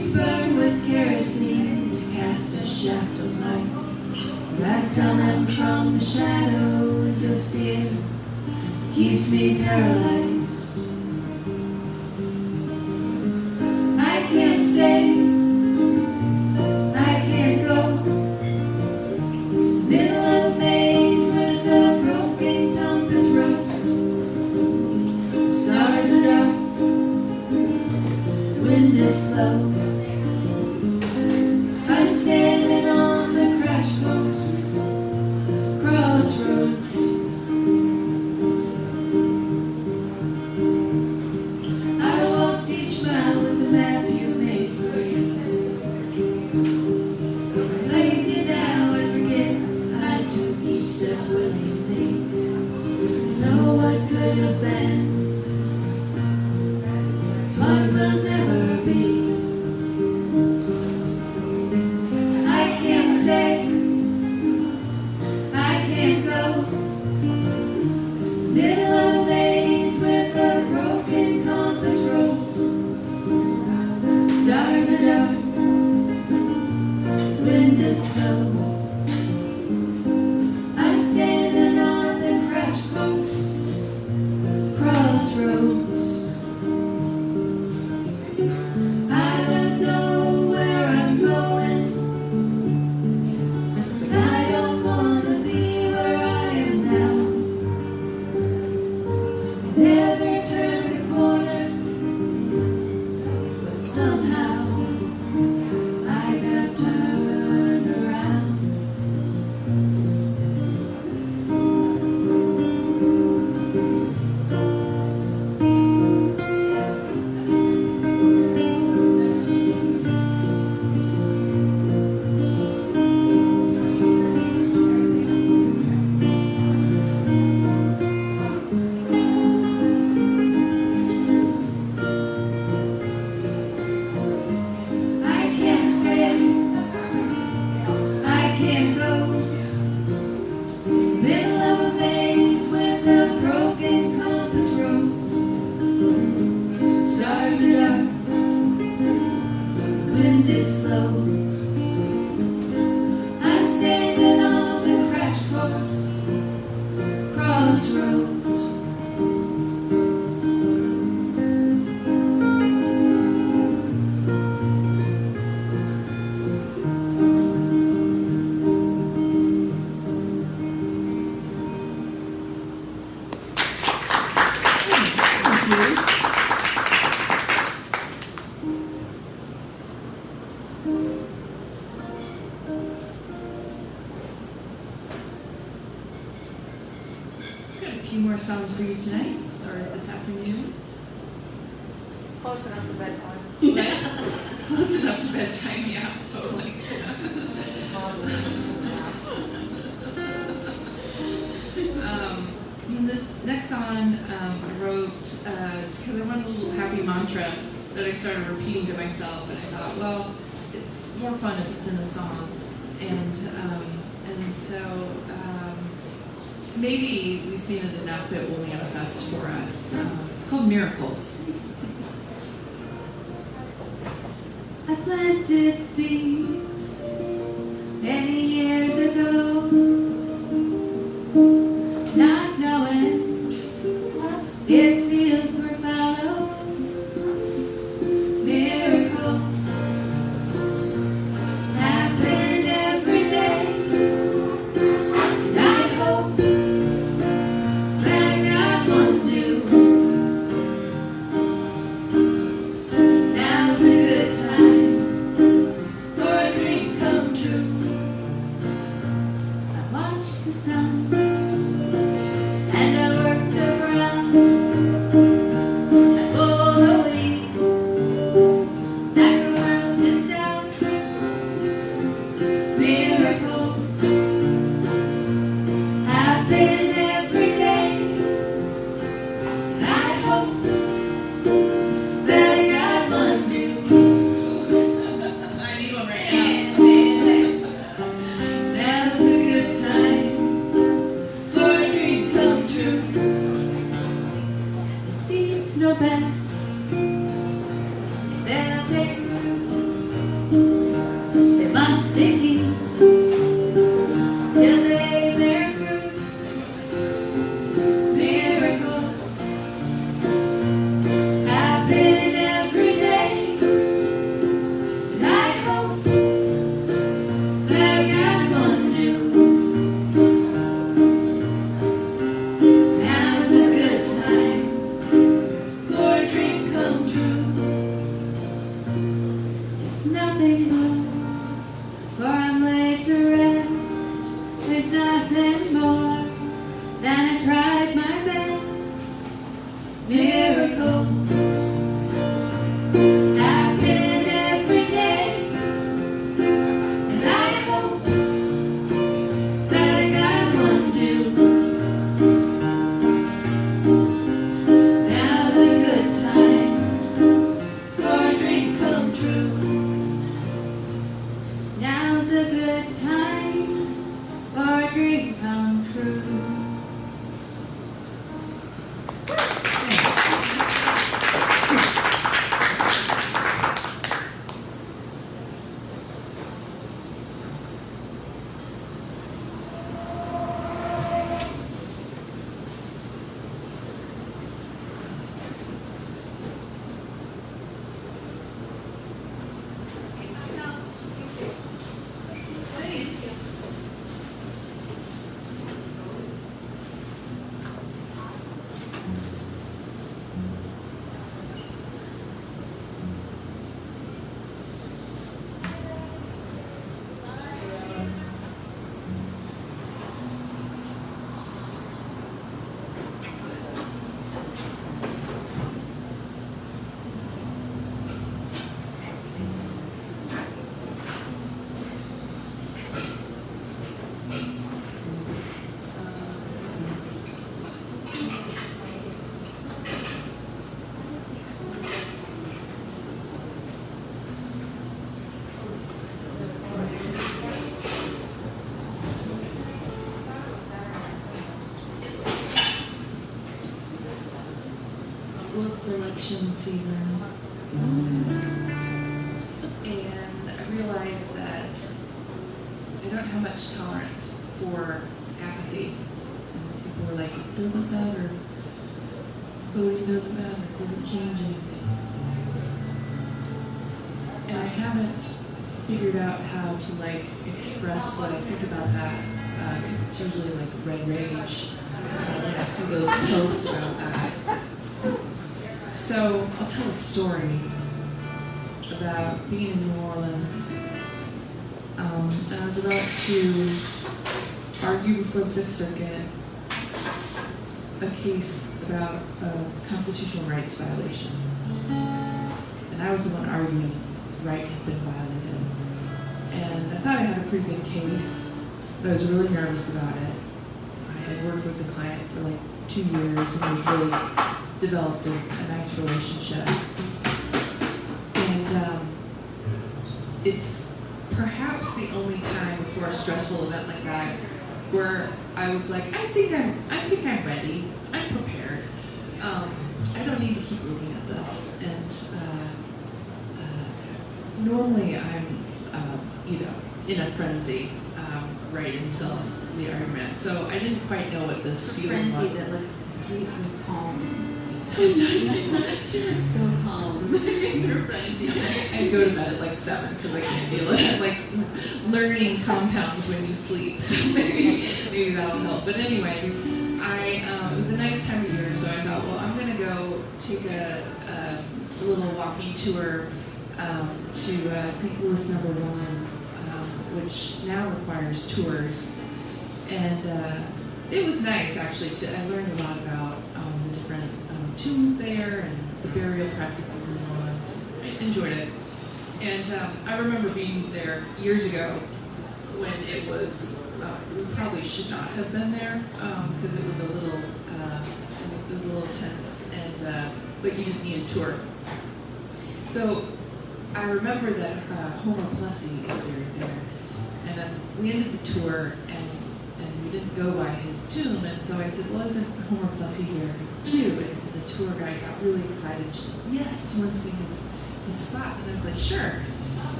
Lamps burn with kerosene to cast a shaft of light. I summon from the shadows of fear, keeps me paralyzed. I can't stay, I can't go. Middle of a maze with a broken compass rose. The stars are dark, the wind is slow. I'm standing on the crash course, crossroads. I walked each mile with the map you made for you. But lately now I forget I took each step willingly. Know what could have been, it's what will never be. I can't stay, I can't go. Middle of a maze with a broken compass rose. Stars are dark, wind is slow. I'm standing on the crash course, crossroads. I don't know where I'm going, but I don't want to be where I am now. I never turned a corner, but somehow I got turned around. I can't stay, I can't go. Middle of a maze with a broken compass rose. Stars are dark, wind is slow. I'm standing on the crash course, crossroads. Got a few more songs for you tonight, or this afternoon. Close enough to bedtime. Right? It's close enough to bedtime, yeah, totally. This next song I wrote because I wanted a little happy mantra that I started repeating to myself, and I thought, well, it's more fun if it's in a song, and so maybe we've seen it enough it will manifest for us. It's called Miracles. I planted seeds many years ago, not knowing if fields were fallow. Miracles happen every day, and I hope that God won't do. Now's a good time for a green nothing moves, for I'm laid to rest. There's nothing more than I tried my best. Miracles happen every day, and I hope that I got one due. Now's a good time for a dream come true. Now's a good time for a dream come true. Well, it's election season, and I realized that I don't have much tolerance for apathy. And people were like, it doesn't matter, voting doesn't matter, it doesn't change anything. And I haven't figured out how to like express what I think about that, because it's usually like red rage when I see those posts about that. So I'll tell a story about being in New Orleans. And I was about to argue before the Fifth Circuit a case about a constitutional rights violation. And I was the one arguing right had been violated. And I thought I had a pretty good case, but I was really nervous about it. I had worked with the client for like 2 years and we really developed a nice relationship. And it's perhaps the only time before a stressful event like that where I was like, I think I'm ready. I'm prepared. I don't need to keep looking at this. And normally I'm, in a frenzy right until the argument. So I didn't quite know what this feeling was. Frenzy that looks completely calm. She looks so calm. Your frenzy. I go to bed at like 7 because I can't deal with it. Like learning compounds when you sleep. So maybe that'll help. But anyway, it was a nice time of year, so I thought, well, I'm gonna go take a little walking tour to St. Louis #1, which now requires tours. And it was nice actually. I learned a lot about the different tombs there and the burial practices in New Orleans. I enjoyed it. And I remember being there years ago when it was, we probably should not have been there because it was a little tense, and but you didn't need a tour. So I remember that Homer Plessy is buried there, and we ended the tour and we didn't go by his tomb, and so I said, well, isn't Homer Plessy here too? And the tour guide got really excited. She said, yes, do you want to see his spot? And I was like, sure.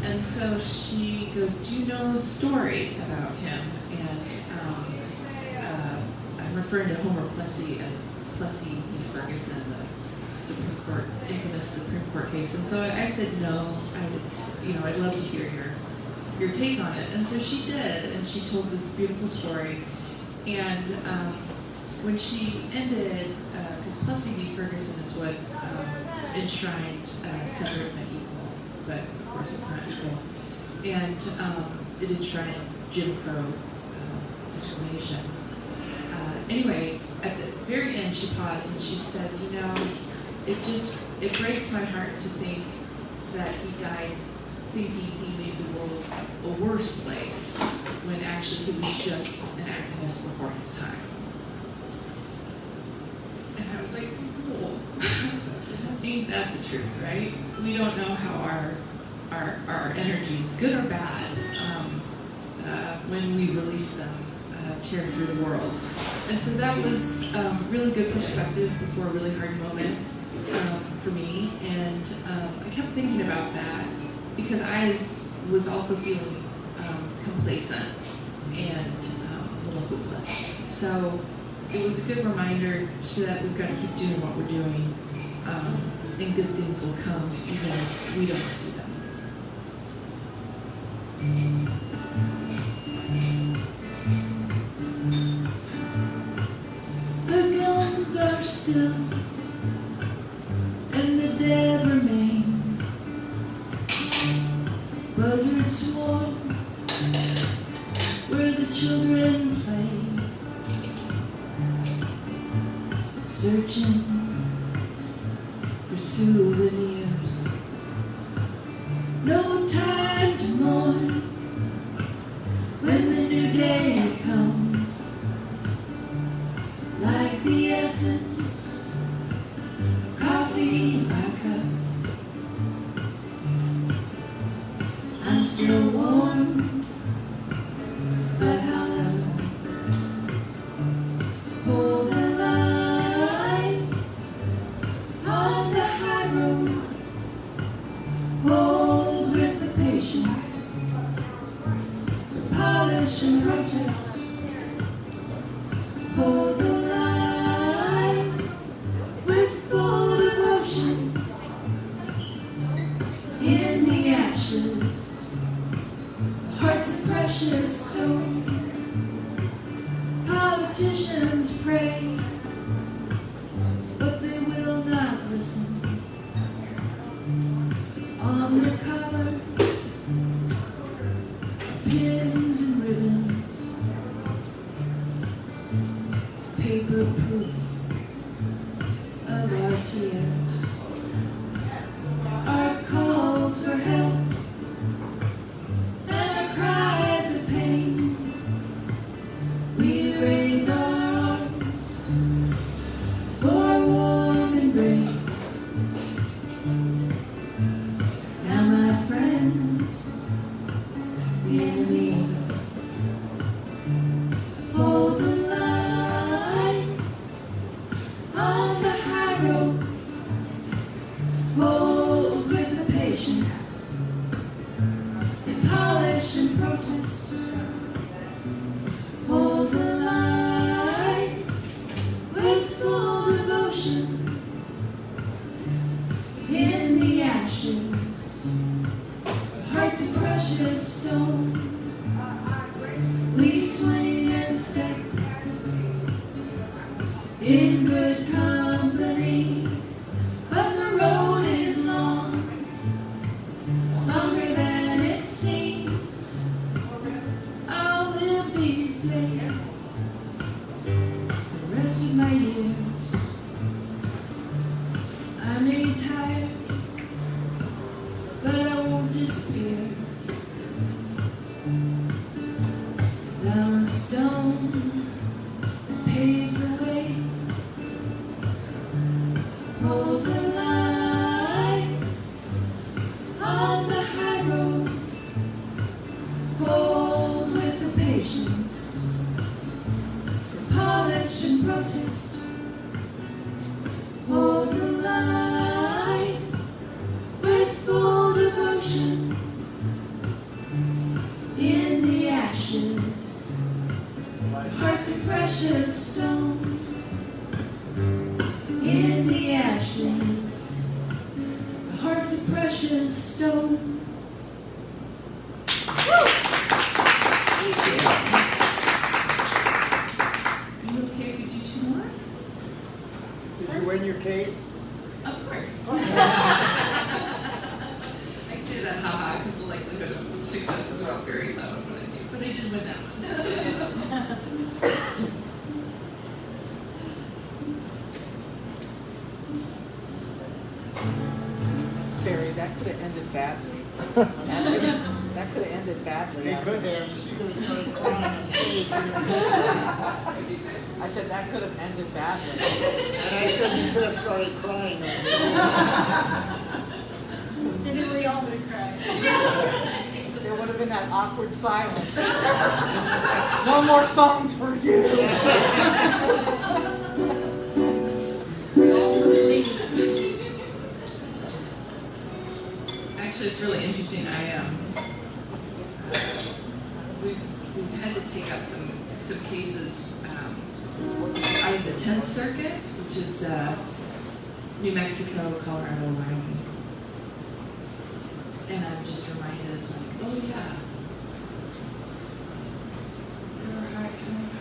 And so she goes, do you know the story about him? And I'm referring to Homer Plessy and Plessy v. Ferguson, the Supreme Court, infamous Supreme Court case. And so I said, no, I'd love to hear your take on it. And so she did, and she told this beautiful story. And when she ended, because Plessy v. Ferguson is what enshrined separate and equal but of course it's not equal. And it enshrined Jim Crow discrimination. Anyway, at the very end, she paused and she said, you know, it breaks my heart to think that he died thinking he made the world a worse place when actually he was just an activist before his time. And I was like, cool. Ain't that the truth, right? We don't know how our energies, good or bad, when we release them, tear through the world. And so that was really good perspective before a really hard moment for me. And I kept thinking about that because I was also feeling complacent and a little hopeless. So it was a good reminder so that we've got to keep doing what we're doing, and good things will come even if we don't see them. The guns are still, and the dead remain. Buzzards swarm where the children play, searching for souvenirs. No time to mourn when the new day comes, like the essence, coffee in my cup. I'm still warm, but hollow. Hold the line on the high road. Hold with the patience, for polish and protest. Hold the line with full devotion in the ashes. Heart's a precious stone. Politicians pray, but they will not listen. On their collars, pins and ribbons, paper proof of our tears, our calls for help, and our cries of pain. We raise our arms for warm embrace. Now, my friend, the enemy, hold the line on the high road. Hold with the patience, and polish and protest. Hold the line with full devotion in the ashes. Heart's a precious stone. We swing and step in good company, but the road is long, longer than it seems. I'll live these days, the rest of my years. I may be tired, but I won't disappear. 'Cause I'm a stone that paves the way. Hold the line on the high road. Hold with the patience, for polish and protest. Hold the line with full devotion in the ashes. Heart's a precious stone in the ashes. Heart's a precious stone. Thank you. Are you okay if we do two more? Did you win your case? Of course. I said say that haha because the likelihood of success is not very low. But I did win that one. Barry, that could have ended badly. That could have ended badly. It could have, she could have started crying on stage. I said that could have ended badly. And I said you could have started crying on stage. And then we all would have cried. There would have been that awkward silence. No more songs for you. Actually, it's really interesting. We've had to take up some cases out of the 10th Circuit, which is New Mexico, Colorado, Wyoming. And I'm just reminded, like, oh yeah, there are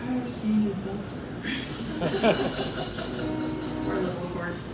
higher standards elsewhere. Or local courts.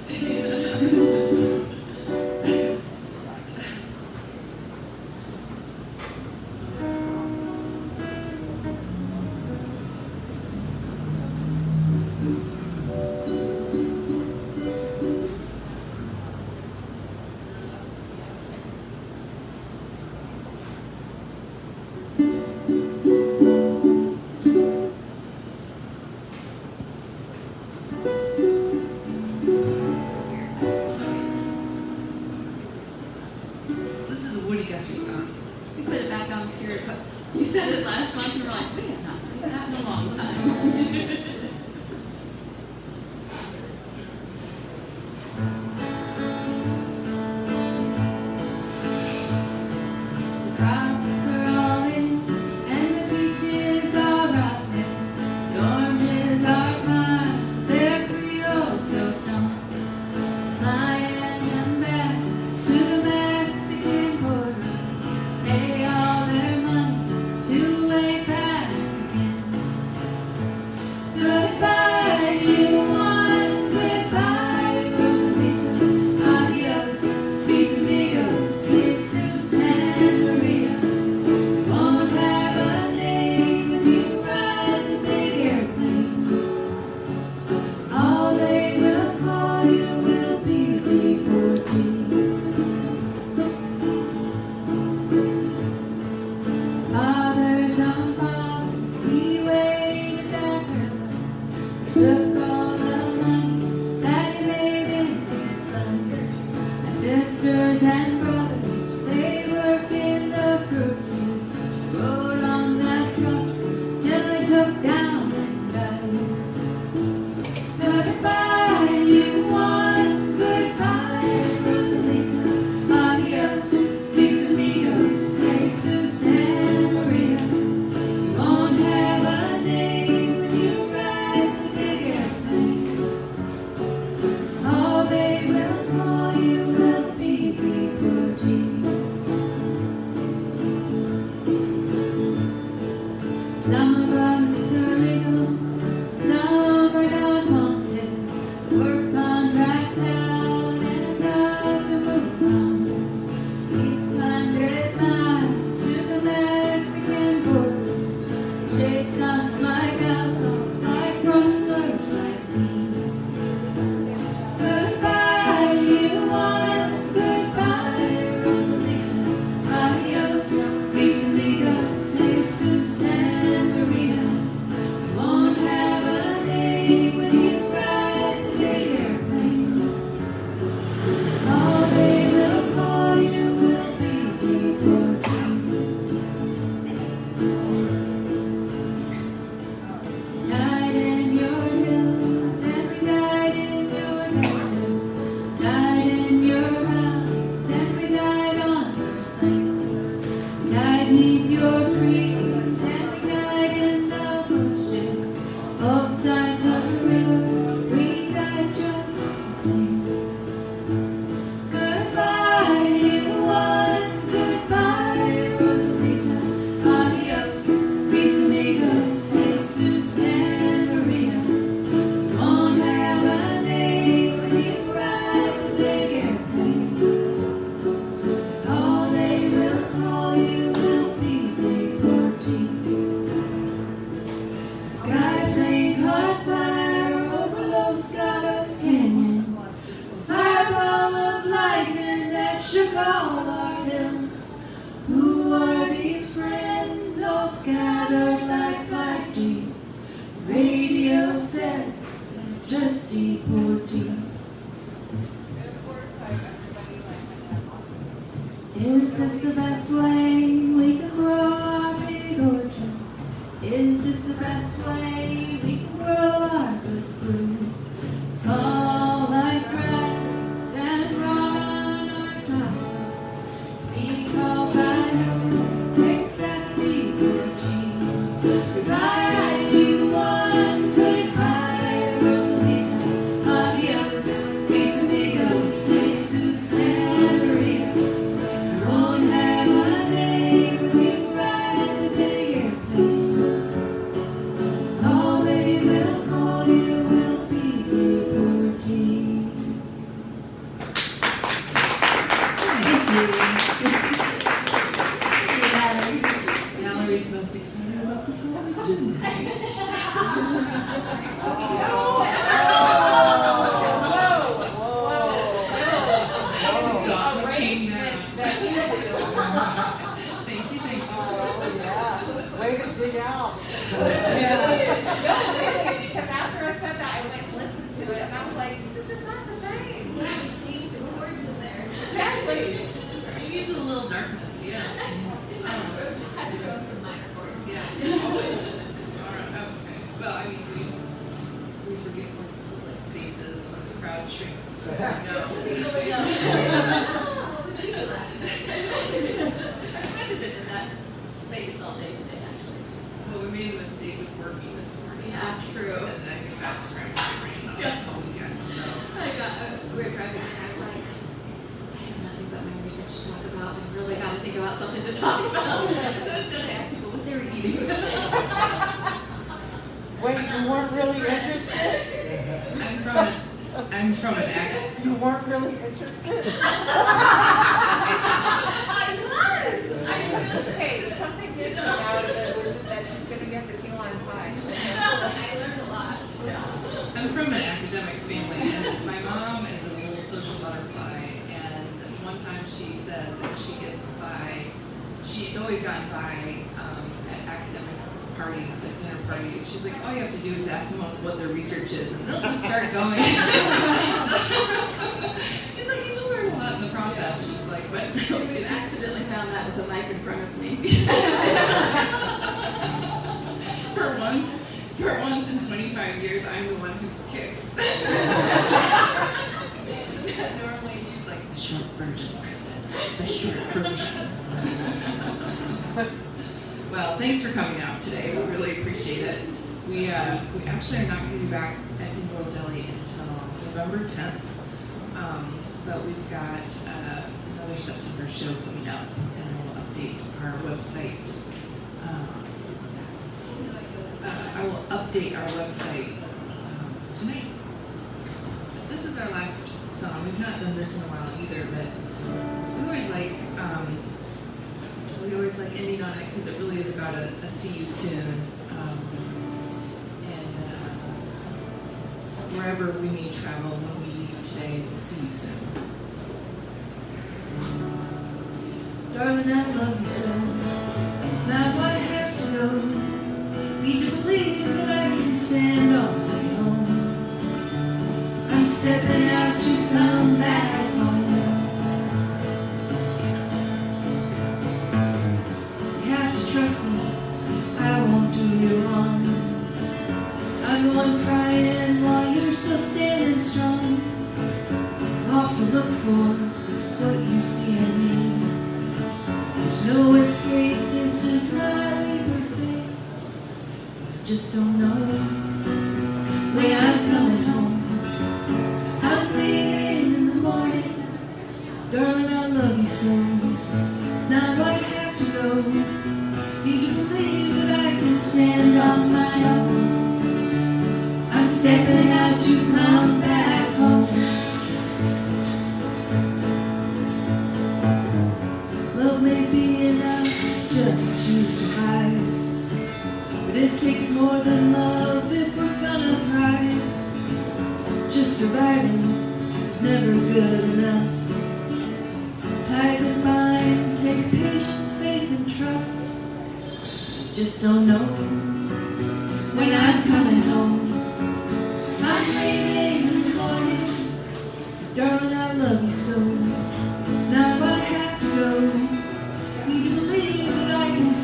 This is a Woody Guthrie song. We put it back on because you said it last month and we're like, we have not played that in a long time. The crops are all in, and the peaches are rotten. The oranges are fine, they're Creole so nice. Flying them back to the Mexican border, pay all their money to way back again. the best way we can grow our big orchards? Is this the best way we can grow our good fruit? Fall like crackers and run our crops up. Be called by you, exactly your gene. Goodbye, everyone, goodbye, Rosalita. Adios, mis amigos, Jesus and Maria. You won't have a name when you ride the big airplane. All they will call you will be deportee. Valerie's most excited about the song. Thank you, thank you. Oh, yeah. Way to dig out. Because after I said that, I went and listened to it, and I was like, this is just not the same. You changed some words in there. Exactly. You need a little darkness, yeah. I had to throw in some minor chords. Yeah, always. All right, okay. Well, I mean, we forget what public spaces when the crowd shrinks. So no. I've kind of been in that space all day today, actually. Well, we made a mistake with working this morning. Yeah, true. And I think that's scrambled my brain on the whole weekend, so. We were driving and I was like, I have nothing but my research to talk about. I really got to think about something to talk about. So instead I asked people what they were eating. Wait, you weren't really interested? I'm from an academic. You weren't really interested? I was. I just, hey, something did come out of it, which is that she's going to get the key lime pie. I learned a lot. I'm from an academic family, and my mom is a little social butterfly, and one time she said that she's always gotten by at academic parties, at dinner parties. She's like, all you have to do is ask someone what their research is, and they'll just start going. She's like, you'll learn a lot in the process. She's like, but We accidentally found that with a mic in front of me. for once in 25 years, I'm the one who kicks. Normally, she's like, the short version, Kristen. The short version. Well, thanks for coming out today. We really appreciate it. We actually are not going to be back at NeWorlDeli until November 10th. But we've got another September show coming up, and we'll update our website. I will update our website tonight. This is our last song. We've not done this in a while either, but we always like ending on it because it really is about a see you soon. And wherever we may travel when we leave today, we'll see you soon. Darling, I love you so. It's not why I have to go. Need to believe that I can stand on my own. I'm stepping out to come back home. You have to trust me, I won't do you wrong. I'm the one crying while you're still standing strong. Off to look for what you see in me. There's no escape, this is my legal fate. Just don't know when I'm coming home. I'm leaving in the morning. 'Cause darling, I love you so. It's not why I have to go. Need to believe that I can stand on my own. I'm stepping out to come back home. Love may be enough just to survive, but it takes more than love if we're gonna thrive. Just surviving is never good enough. Ties that bind take patience, faith, and trust. Just don't know when I'm coming home. I'm leaving in the morning, 'cause darling, I love you so. It's not why I have to go.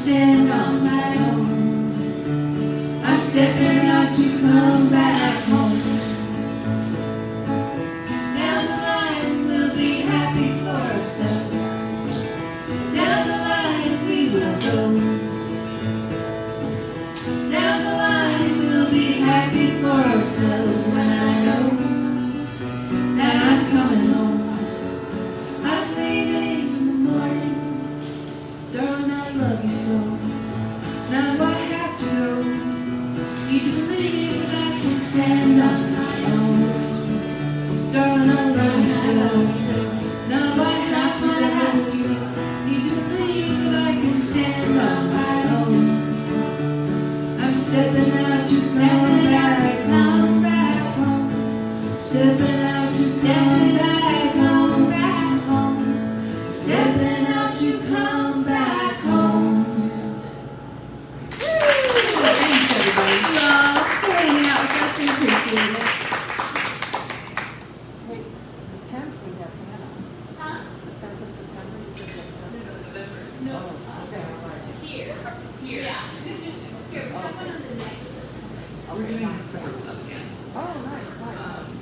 stand on my own. I'm stepping out to come back home. Down the line we'll be happy for ourselves. Down the line we will go. Down the line we'll be happy for ourselves when I know that I'm coming home. I'm leaving in the morning. Darling, I love you so. Now I have to go. Need to believe that I can stand on my own. Darling, I love you so. Now I have to go. Need to believe that I can stand on my own. I'm stepping out to come back home. Stepping out to come back home. Stepping out to come back home. Thanks, everybody. Love for hanging out with us. We appreciate it. Wait, the 10th we have Hannah. Huh? The 10th of September, you said September? No. Oh, okay, all right. Here. Yeah. Here, we have one on the next. We're doing the summer club again. Oh, nice, nice.